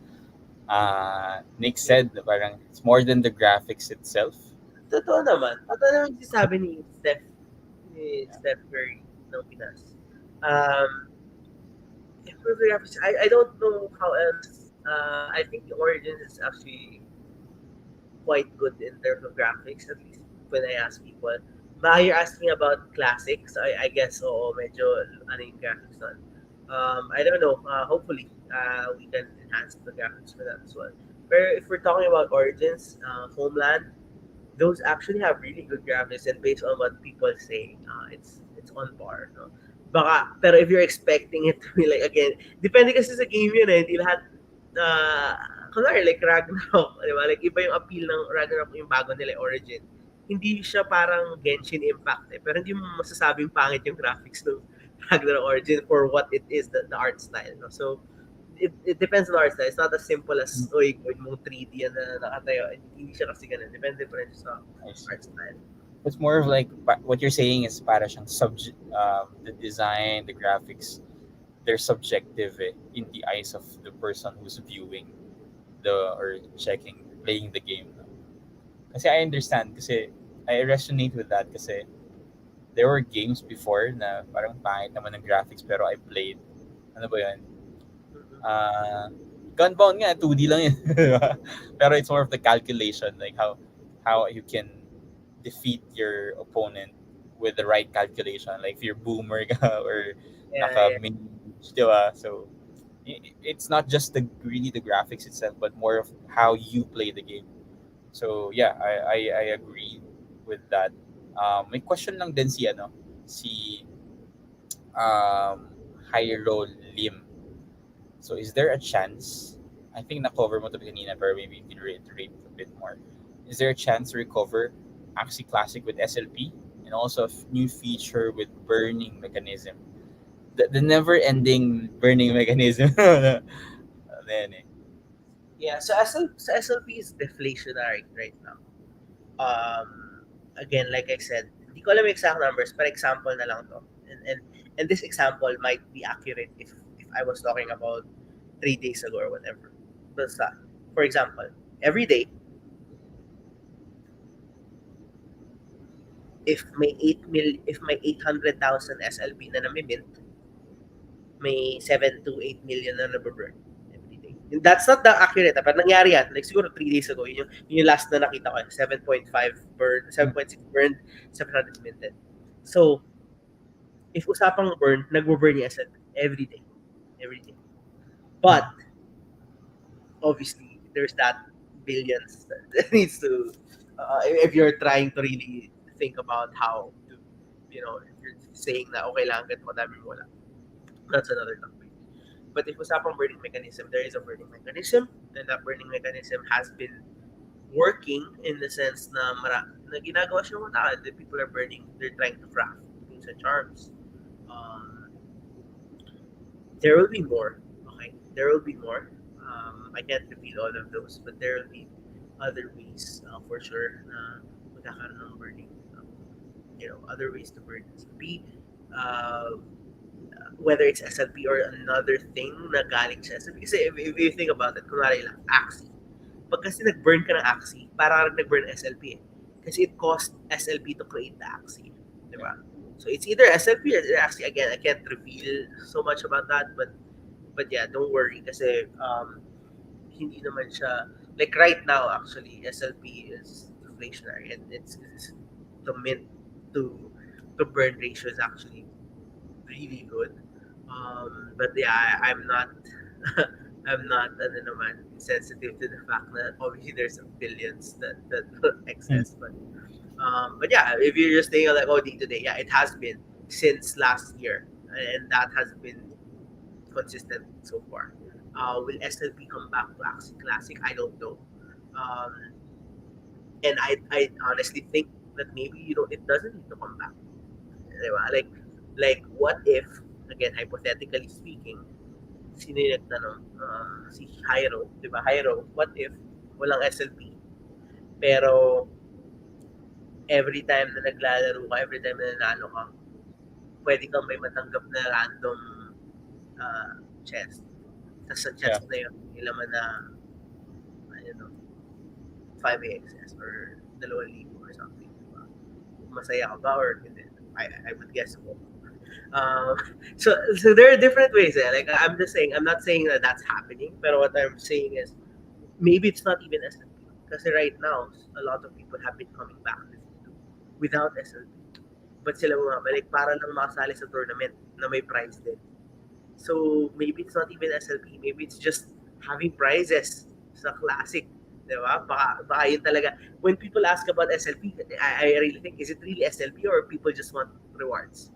Nick said na parang it's more than the graphics itself. Totoo naman. Totoo naman yung sinasabi ni Steph Curry ng Pinas. Um, Improve the graphics. I don't know how else. I think the Origins is actually quite good in terms of graphics, at least when I ask people. But you're asking about classics, I guess, oo, medyo ano yung graphics nun. I don't know. Hopefully, we can enhance the graphics for that as well. But if we're talking about Origins, Homeland, those actually have really good graphics, and based on what people say, it's on par, no? Baka, pero if you're expecting it to be like, again, depende kasi sa game yun eh, hindi lahat, kunwari, like Ragnarok, di ba? Like, iba yung appeal ng Ragnarok, yung bago nila, Origin. Hindi siya parang Genshin Impact eh, pero hindi mo masasabing pangit yung graphics ng Ragnarok Origin for what it is, the art style, no? So, it depends on the art style. It's not as simple as, oy, gawin mong 3D yan na nakatayo. Hindi siya kasi ganun. Depende pa rin sa art style. It's more of like what you're saying is para siyang the design, the graphics, they're subjective in the eyes of the person who's viewing or checking, playing the game. No? Kasi I understand, kasi I resonate with that kasi there were games before na parang pangit naman ng graphics pero I played. Ano ba yun? Gunbound nga, 2D lang yun. Pero it's more of the calculation, like how you can defeat your opponent with the right calculation. Like if you're boomer ka or naka-mini, diba? So it's not just really the graphics itself, but more of how you play the game. So yeah, I agree with that. May question lang din si Hyro Lim. So is there a chance, I think na-cover mo to kanina, pero maybe you can reiterate a bit more. Is there a chance to recover Axie Classic with SLP and also a new feature with burning mechanism? The never-ending burning mechanism. Then, Yeah, so SLP is deflationary right now. Again, like I said, hindi ko alam yung exact numbers, but example na lang to. And this example might be accurate if I was talking about 3 days ago or whatever. Basta, for example, every day, if may 800,000 SLP na namimint, may 7 to 8 million na nababurn every day. And that's not the accurate, but nangyari yan. Like siguro 3 days ago, yun yung last na nakita ko. 7.5 burn, 7.6 burned, 700 minted. So, if usapang burn, nagbo-burn yung SLP every day. Every day. But, obviously, there's that billions that needs to, if you're trying to really think about how to, if you're saying na okay lang, ganito madami mo lang, that's another topic. But if usapang burning mechanism, there is a burning mechanism, and that burning mechanism has been working in the sense na ginagawa siya mga tao. The people are burning, they're trying to craft things and charms. There will be more. Okay, there will be more. I can't reveal all of those, but there will be other ways for sure na magkakaroon ng burning. Other ways to burn SLP. Whether it's SLP or another thing na galing sa SLP. Kasi if you think about it, kunwari lang, Axie. Pag kasi nag-burn ka ng Axie, parang nag-burn SLP eh. Kasi it cost SLP to create the Axie. Diba? So it's either SLP or Axie. Again, I can't reveal so much about that, but yeah, don't worry kasi hindi naman siya, like right now actually, SLP is deflationary and it's the mint to burn ratio is actually really good. But yeah, I'm not I'm not sensitive to the fact that obviously there's billions that excess, but yeah, if you're just thinking like, oh, day to day, yeah, it has been since last year, and that has been consistent so far. Will SLP come back to Axie Classic? I don't know. Um, and I honestly think that maybe it doesn't need to come back. Diba? Like what if, again, hypothetically speaking, sino yung nagtanong? Si Jairo, di ba? Jairo, what if walang SLP? Pero every time na naglalaro ka, every time na nanalo ka, pwede kang may matanggap na random chest. Tapos sa chest na yun, ilaman na, I don't know, 5 AXS or 2,000 or something. Diba? Masaya ka ba or hindi? I would guess so. So there are different ways. Like I'm just saying, I'm not saying that that's happening, but what I'm saying is maybe it's not even SLP. Because right now, a lot of people have been coming back to V2 without SLP. But sila bumabalik para lang makasali sa tournament na may prize din. So maybe it's not even SLP. Maybe it's just having prizes sa classic. Diba? Baka yun talaga. When people ask about SLP, I really think, is it really SLP or people just want rewards?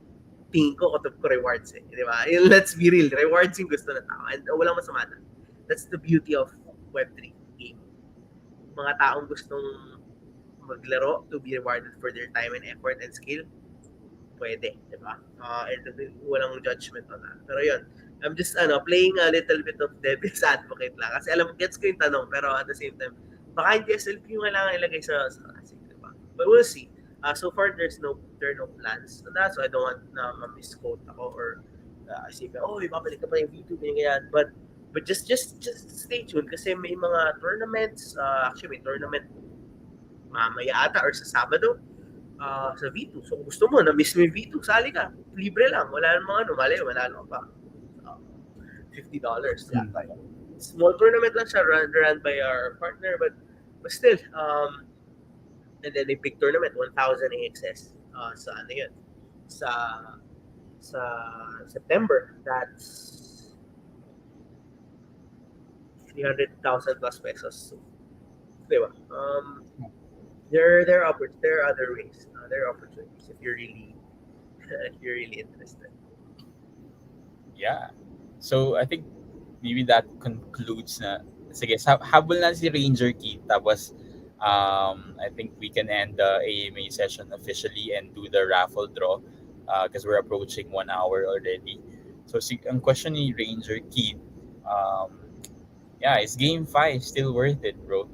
Tingin ko, kutob ko rewards eh. Di ba? Let's be real. Rewards yung gusto na tao. And walang masama na. That's the beauty of Web3 game. Mga taong gustong maglaro to be rewarded for their time and effort and skill, pwede. Di ba? And walang judgment on that. Pero yun, I'm just playing a little bit of devil's advocate lang. Kasi alam, gets ko yung tanong, pero at the same time, baka hindi SLP yung kailangan ilagay sa classic. Di ba? But we'll see. So far, there are no plans on that, so I don't want na ma-misquote ako or isipin, ibabalik ka pa yung V2, ganyan. But just stay tuned kasi may mga tournaments, actually may tournament mamaya ata or sa Sabado sa V2. So kung gusto mo, na-miss mo yung V2, sali ka. Libre lang. Wala namang malay, manalo ka pa. $50 yata. Small tournament lang siya, run by our partner, but still, and then a big tournament, 1,000 AXS. Sa ano yun? Sa September. That's 300,000 plus pesos. So, diba? There are other ways. There are opportunities if you're really interested. Yeah. So I think maybe that concludes na. Sige, habol na si Ranger Key. Tapos I think we can end the AMA session officially and do the raffle draw because we're approaching 1 hour already. So ang question ni Ranger Key, is Game 5 still worth it, bro?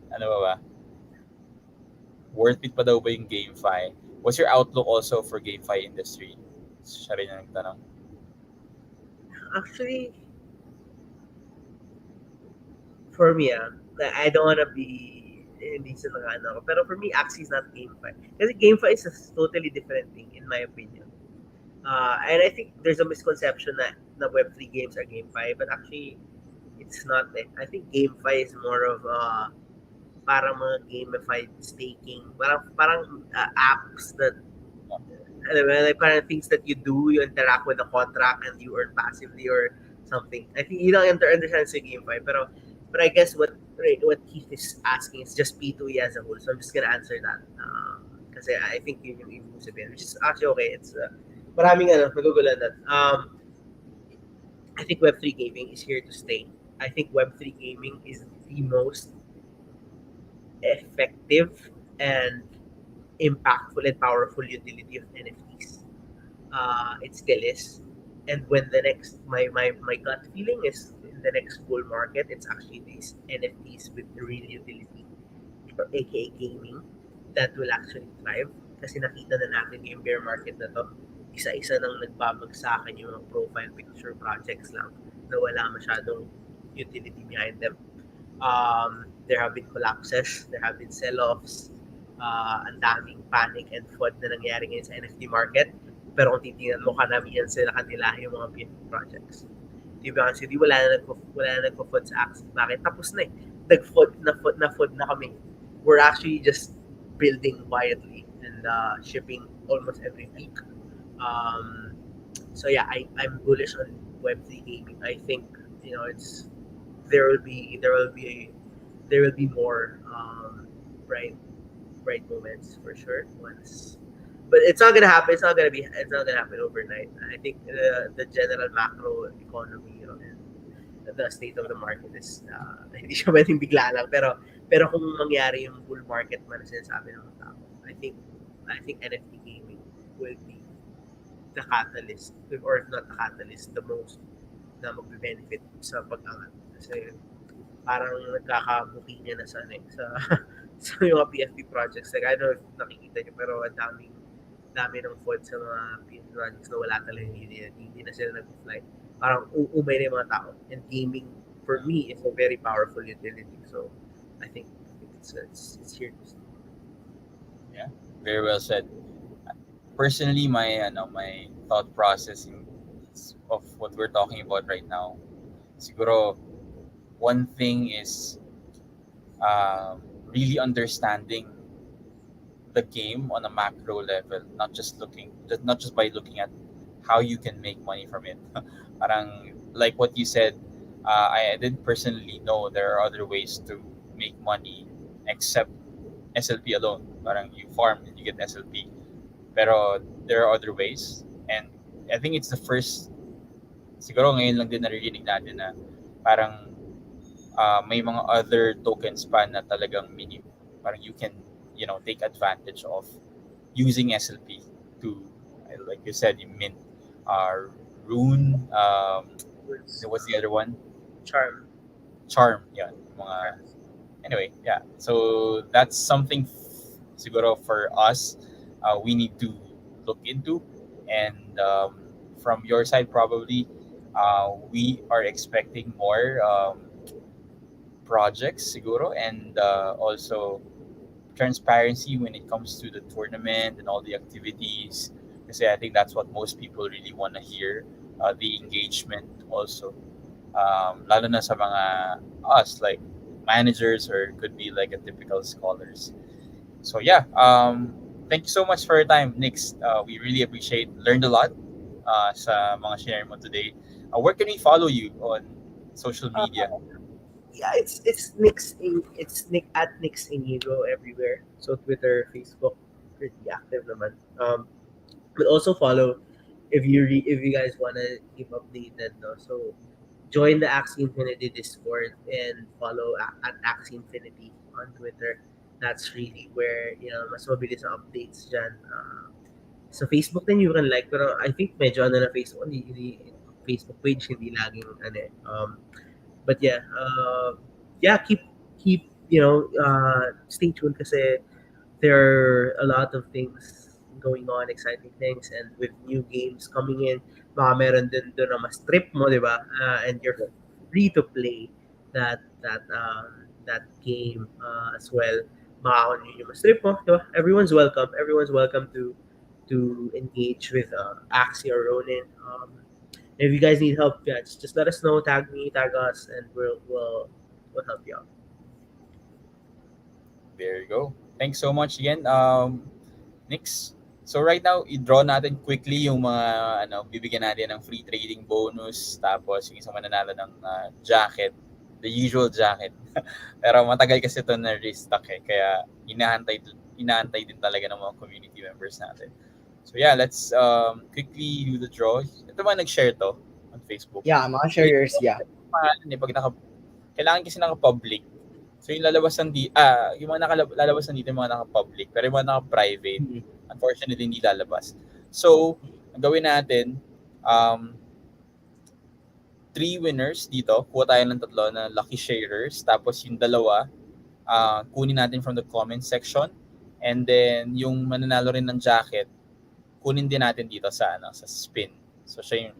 Ano ba? Worth it pa daw ba yung Game 5? What's your outlook also for Game 5 industry? Siya rin ang nagtanong. Actually, for me, I don't want to be hindi sa mga ano. Pero for me, Axie is not Game 5. Kasi Game 5 is a totally different thing, in my opinion. And I think there's a misconception na Web3 games are Game 5, but actually, it's not eh. I think Game 5 is more of parang mga gamified staking. Parang apps that like parang things that you do, you interact with the contract and you earn passively or something. I think you don't understand sa Game 5, but I guess what Keith is asking is just P2E as a whole. So I'm just gonna answer that. Kasi I think yun yung ibig sabihin, which is actually okay. It's maraming nagugulan that. I think Web3 gaming is here to stay. I think Web3 gaming is the most effective and impactful and powerful utility of NFTs. It still is. And when the next, my gut feeling is in the next bull market, it's actually these NFTs with real utility, aka gaming, that will actually thrive. Kasi nakita na natin yung bear market na to, isa-isa nang nagbabagsakan yung mga profile picture projects lang na wala masyadong utility behind them. There have been collapses, there have been sell-offs, ang daming panic and FUD na nangyari ngayon sa NFT market. Pero kung titingnan mo, karamihan sila kanila yung mga PFP projects. Diba? Kasi wala na nagpo-FUD sa Axie. Bakit? Tapos na eh. Nag-FUD na kami. We're actually just building quietly and shipping almost every week. So yeah, I'm bullish on Web3 gaming. I think there will be more bright moments for sure but it's not gonna happen. It's not gonna happen overnight. I think the general macro economy and the state of the market is hindi siya pwedeng bigla lang, pero kung mangyari yung bull market man na sinasabi ng mga tao, I think NFT gaming will be the catalyst, or if not the catalyst, the most na magbe-benefit sa pag-angat. Kasi parang nagkakabuki niya na sa sa mga PFP projects. Like, I don't know if nakikita niyo, pero ang dami ng FOD sa mga PFP projects na wala talaga, hindi na sila nag-fly. Parang umay na yung mga tao. And gaming, for me, is a very powerful utility. So, I think it's here to stay. Yeah, very well said. Personally, my thought process of what we're talking about right now, siguro one thing is really understanding the game on a macro level, not just by looking at how you can make money from it. Parang like what you said, I didn't personally know there are other ways to make money except SLP alone. Parang you farm and you get SLP. Pero there are other ways, and I think it's the first, siguro ngayon lang din naririnig natin na parang may mga other tokens pa na talagang parang you can take advantage of using SLP to, like you said, you mint rune, what's the other one, charm, yeah, mga, anyway, yeah, so that's something siguro for us we need to look into. And from your side, probably we are expecting more projects siguro, and also transparency when it comes to the tournament and all the activities, kasi I think that's what most people really want to hear, the engagement also, lalo na sa mga us like managers, or could be like a typical scholars. So yeah, thank you so much for your time, Nix. We really appreciate, learned a lot sa mga share mo today. Where can we follow you on social media? Yeah, it's Nick at Nix Eniego everywhere. So Twitter, Facebook, pretty active naman. But also follow if you guys wanna keep updated, no. So join the Axie Infinity Discord and follow at Axie Infinity on Twitter. That's really where mas mabilis ang updates dyan. Sa Facebook din you can like, pero I think medyo na Facebook, hindi Facebook page hindi laging but yeah, keep stay tuned kasi there are a lot of things going on, exciting things, and with new games coming in, baka meron din doon na mas trip mo, di ba? And you're free to play that game as well. Baka kung yun yung mas trip mo, di ba? Everyone's welcome. Everyone's welcome to engage with Axie or Ronin. If you guys need help, yeah, just let us know. Tag me, tag us, and we'll help you out. There you go. Thanks so much again, Nix. So right now, i-draw natin quickly yung mga bibigyan natin ng free trading bonus, tapos yung isang mananalo ng jacket, the usual jacket. Pero matagal kasi ito na restock kaya inaantay din talaga ng mga community members natin. So yeah, let's quickly do the draw. Ito ba nag-share to on Facebook? Yeah, mga sharers, yeah. Pag kailangan kasi naka-public. So yung lalabasan yung mga lalabasan dito yung mga naka-public, pero yung mga naka-private, unfortunately hindi lalabas. So, ang gawin natin, 3 winners dito, kuha tayo ng 3 na lucky sharers, tapos yung 2, kunin natin from the comment section, and then yung mananalo rin ng jacket, kunin din natin dito sa spin. So siya yung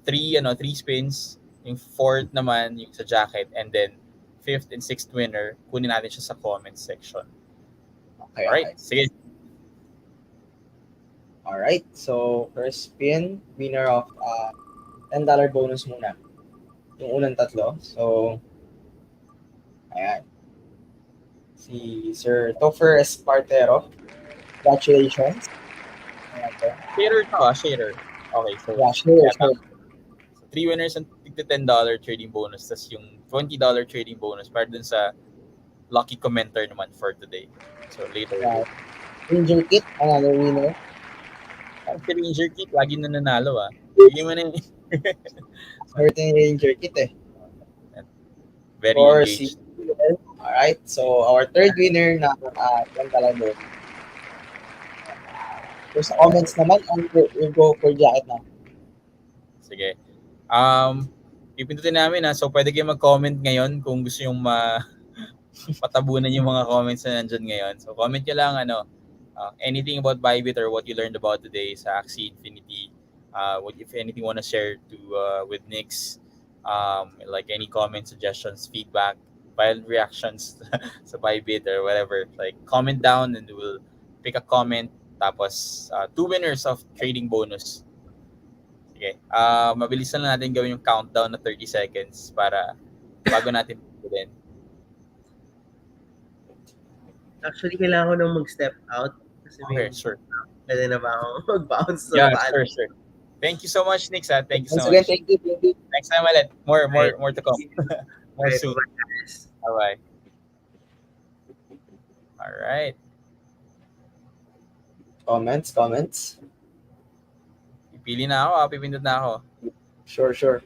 3 spins, yung 4th naman yung sa jacket, and then 5th and 6th winner, kunin natin siya sa comment section. Okay. Alright, sige. Alright, so first spin, winner of $10 bonus muna. Yung unang 3. So, ayan. Si Sir Topher Espartero. Congratulations. Sharer. Okay, so Yeah, sure. 3 winners and $10 trading bonus, tas yung $20 trading bonus para dun sa lucky commenter naman for today. So later. Yeah. Ranger Kit, another winner. Si Ranger Kit, lagi nananalo Bigyan mo na yun. Certain Ranger Kit Very for si engaged. Yuel. Alright, so our third winner na tanong. So sa comments naman, we'll go for jacket na. Sige. Pipindutin namin so pwede kayo mag-comment ngayon kung gusto yung patabunan yung mga comments na nandyan ngayon. So comment nyo lang anything about Bybit or what you learned about today sa Axie Infinity. What if anything want to share to with Nix, like any comments, suggestions, feedback, violent reactions sa Bybit or whatever. Like comment down and we'll pick a comment. Tapos 2 winners of trading bonus. Sige. Mabilis na natin gawin yung countdown na 30 seconds para bago natin pipiliin. Actually, kailangan ko nang mag-step out. Kasi Okay, sure. pwede na ba ako mag-bounce? Yeah, sure. Thank you so much, Nix. Thank you so Once again, much. thank you. Next time ulit. More to come. More Right, soon. bye, guys. Bye-bye. All right. Comments. Pipili na ako. Pipindot na ako. Sure.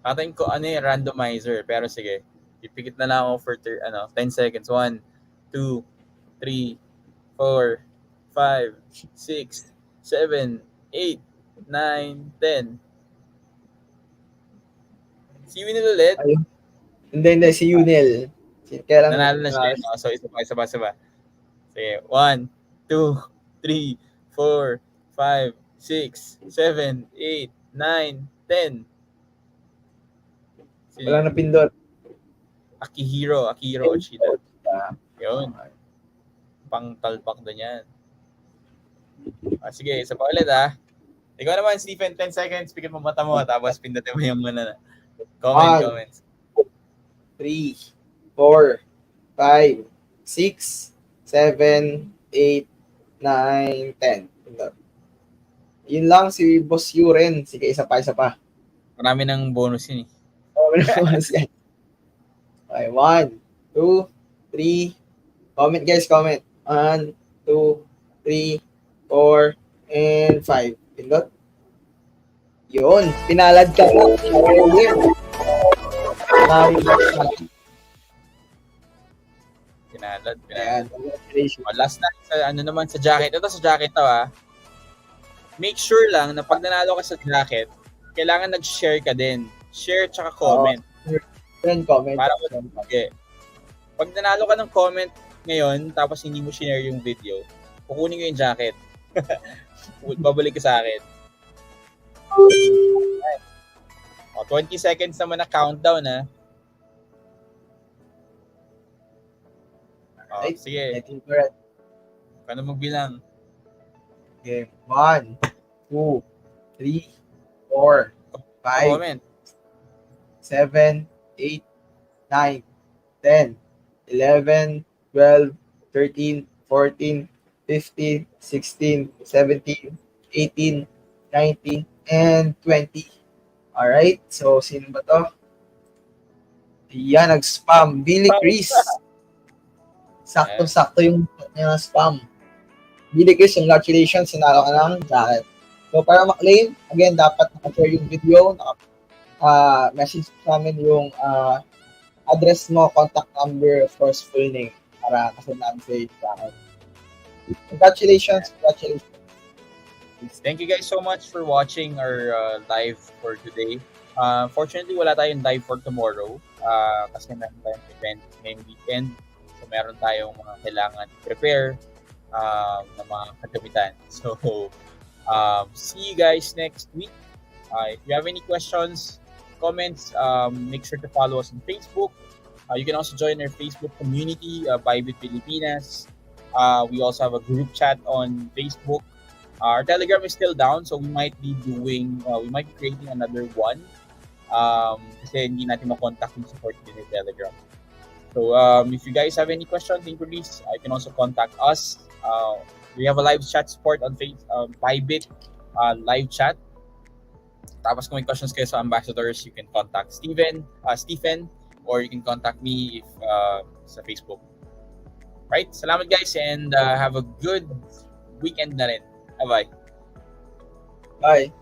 Atin ko randomizer. Pero sige. Ipikit na lang ako for 10 seconds. 1, 2, 3, 4, 5, 6, 7, 8, 9, 10. Si Winnie ulit. Ayun. Hindi, si Yunel. Kaya lang, Nanalo na siya. So, isa pa. Sige. 1, 2, 3, 4, 5, 6, 7, 8, 9, 10. Wala na pindot. Akihiro Ochida. Yun. Pang talpak na yan. Sige, isa pa ulit Ikaw naman, Stephen, 10 seconds. Pikit mo mata mo. Tapos pindutin mo yung comments. 3, 4, 5, 6, 7, 8, 9, 10. Yun lang si Boss Yuren. Sige, isa pa. Marami ng bonus yun Okay, 1, 2, 3. Comment guys, comment. 1, 2, 3, 4, and 5. Pindot. Yun, pinalad ka na. Pinalad. Ayan, congratulations. Last na sa jacket. Ito sa jacket make sure lang na pag nanalo ka sa jacket, kailangan nag-share ka din. Share tsaka comment. Friend comment. Para pag nanalo ka ng comment ngayon, tapos hindi mo share yung video, kukunin ko yung jacket. Babalik ka sa akin. 20 seconds naman na countdown sige. Paano magbilang? Okay. 1, 2, 3, 4, 5, Comment. 7, 8, 9, 10, 11, 12, 13, 14, 15, 16, 17, 18, 19, and 20. Alright, so sino ba to? Yan, nag-spam. Billy Chris. Sakto-sakto yung spam. Billy Chris, congratulations, sinalo ka ng jacket. So para ma-claim, again, dapat naka-share yung video, message sa amin yung address mo, contact number, of course, full name para kasundan sa jacket. Congratulations. Thank you guys so much for watching our live for today. Fortunately, wala tayong live for tomorrow kasi meron tayong event ngayong weekend. So, meron tayong mga kailangan prepare na mga kagamitan. So, see you guys next week. If you have any questions, comments, make sure to follow us on Facebook. You can also join our Facebook community, Bybit Pilipinas. We also have a group chat on Facebook. Our Telegram is still down, so we might be creating another one. Kasi hindi natin makontak yung support din ng Telegram. So if you guys have any questions, inquiries, you can also contact us. We have a live chat support on Bybit live chat. Tapos kung may questions kayo sa ambassadors, you can contact Stephen, or you can contact me if sa Facebook. Right? Salamat guys and have a good weekend na rin. Bye-bye. Bye.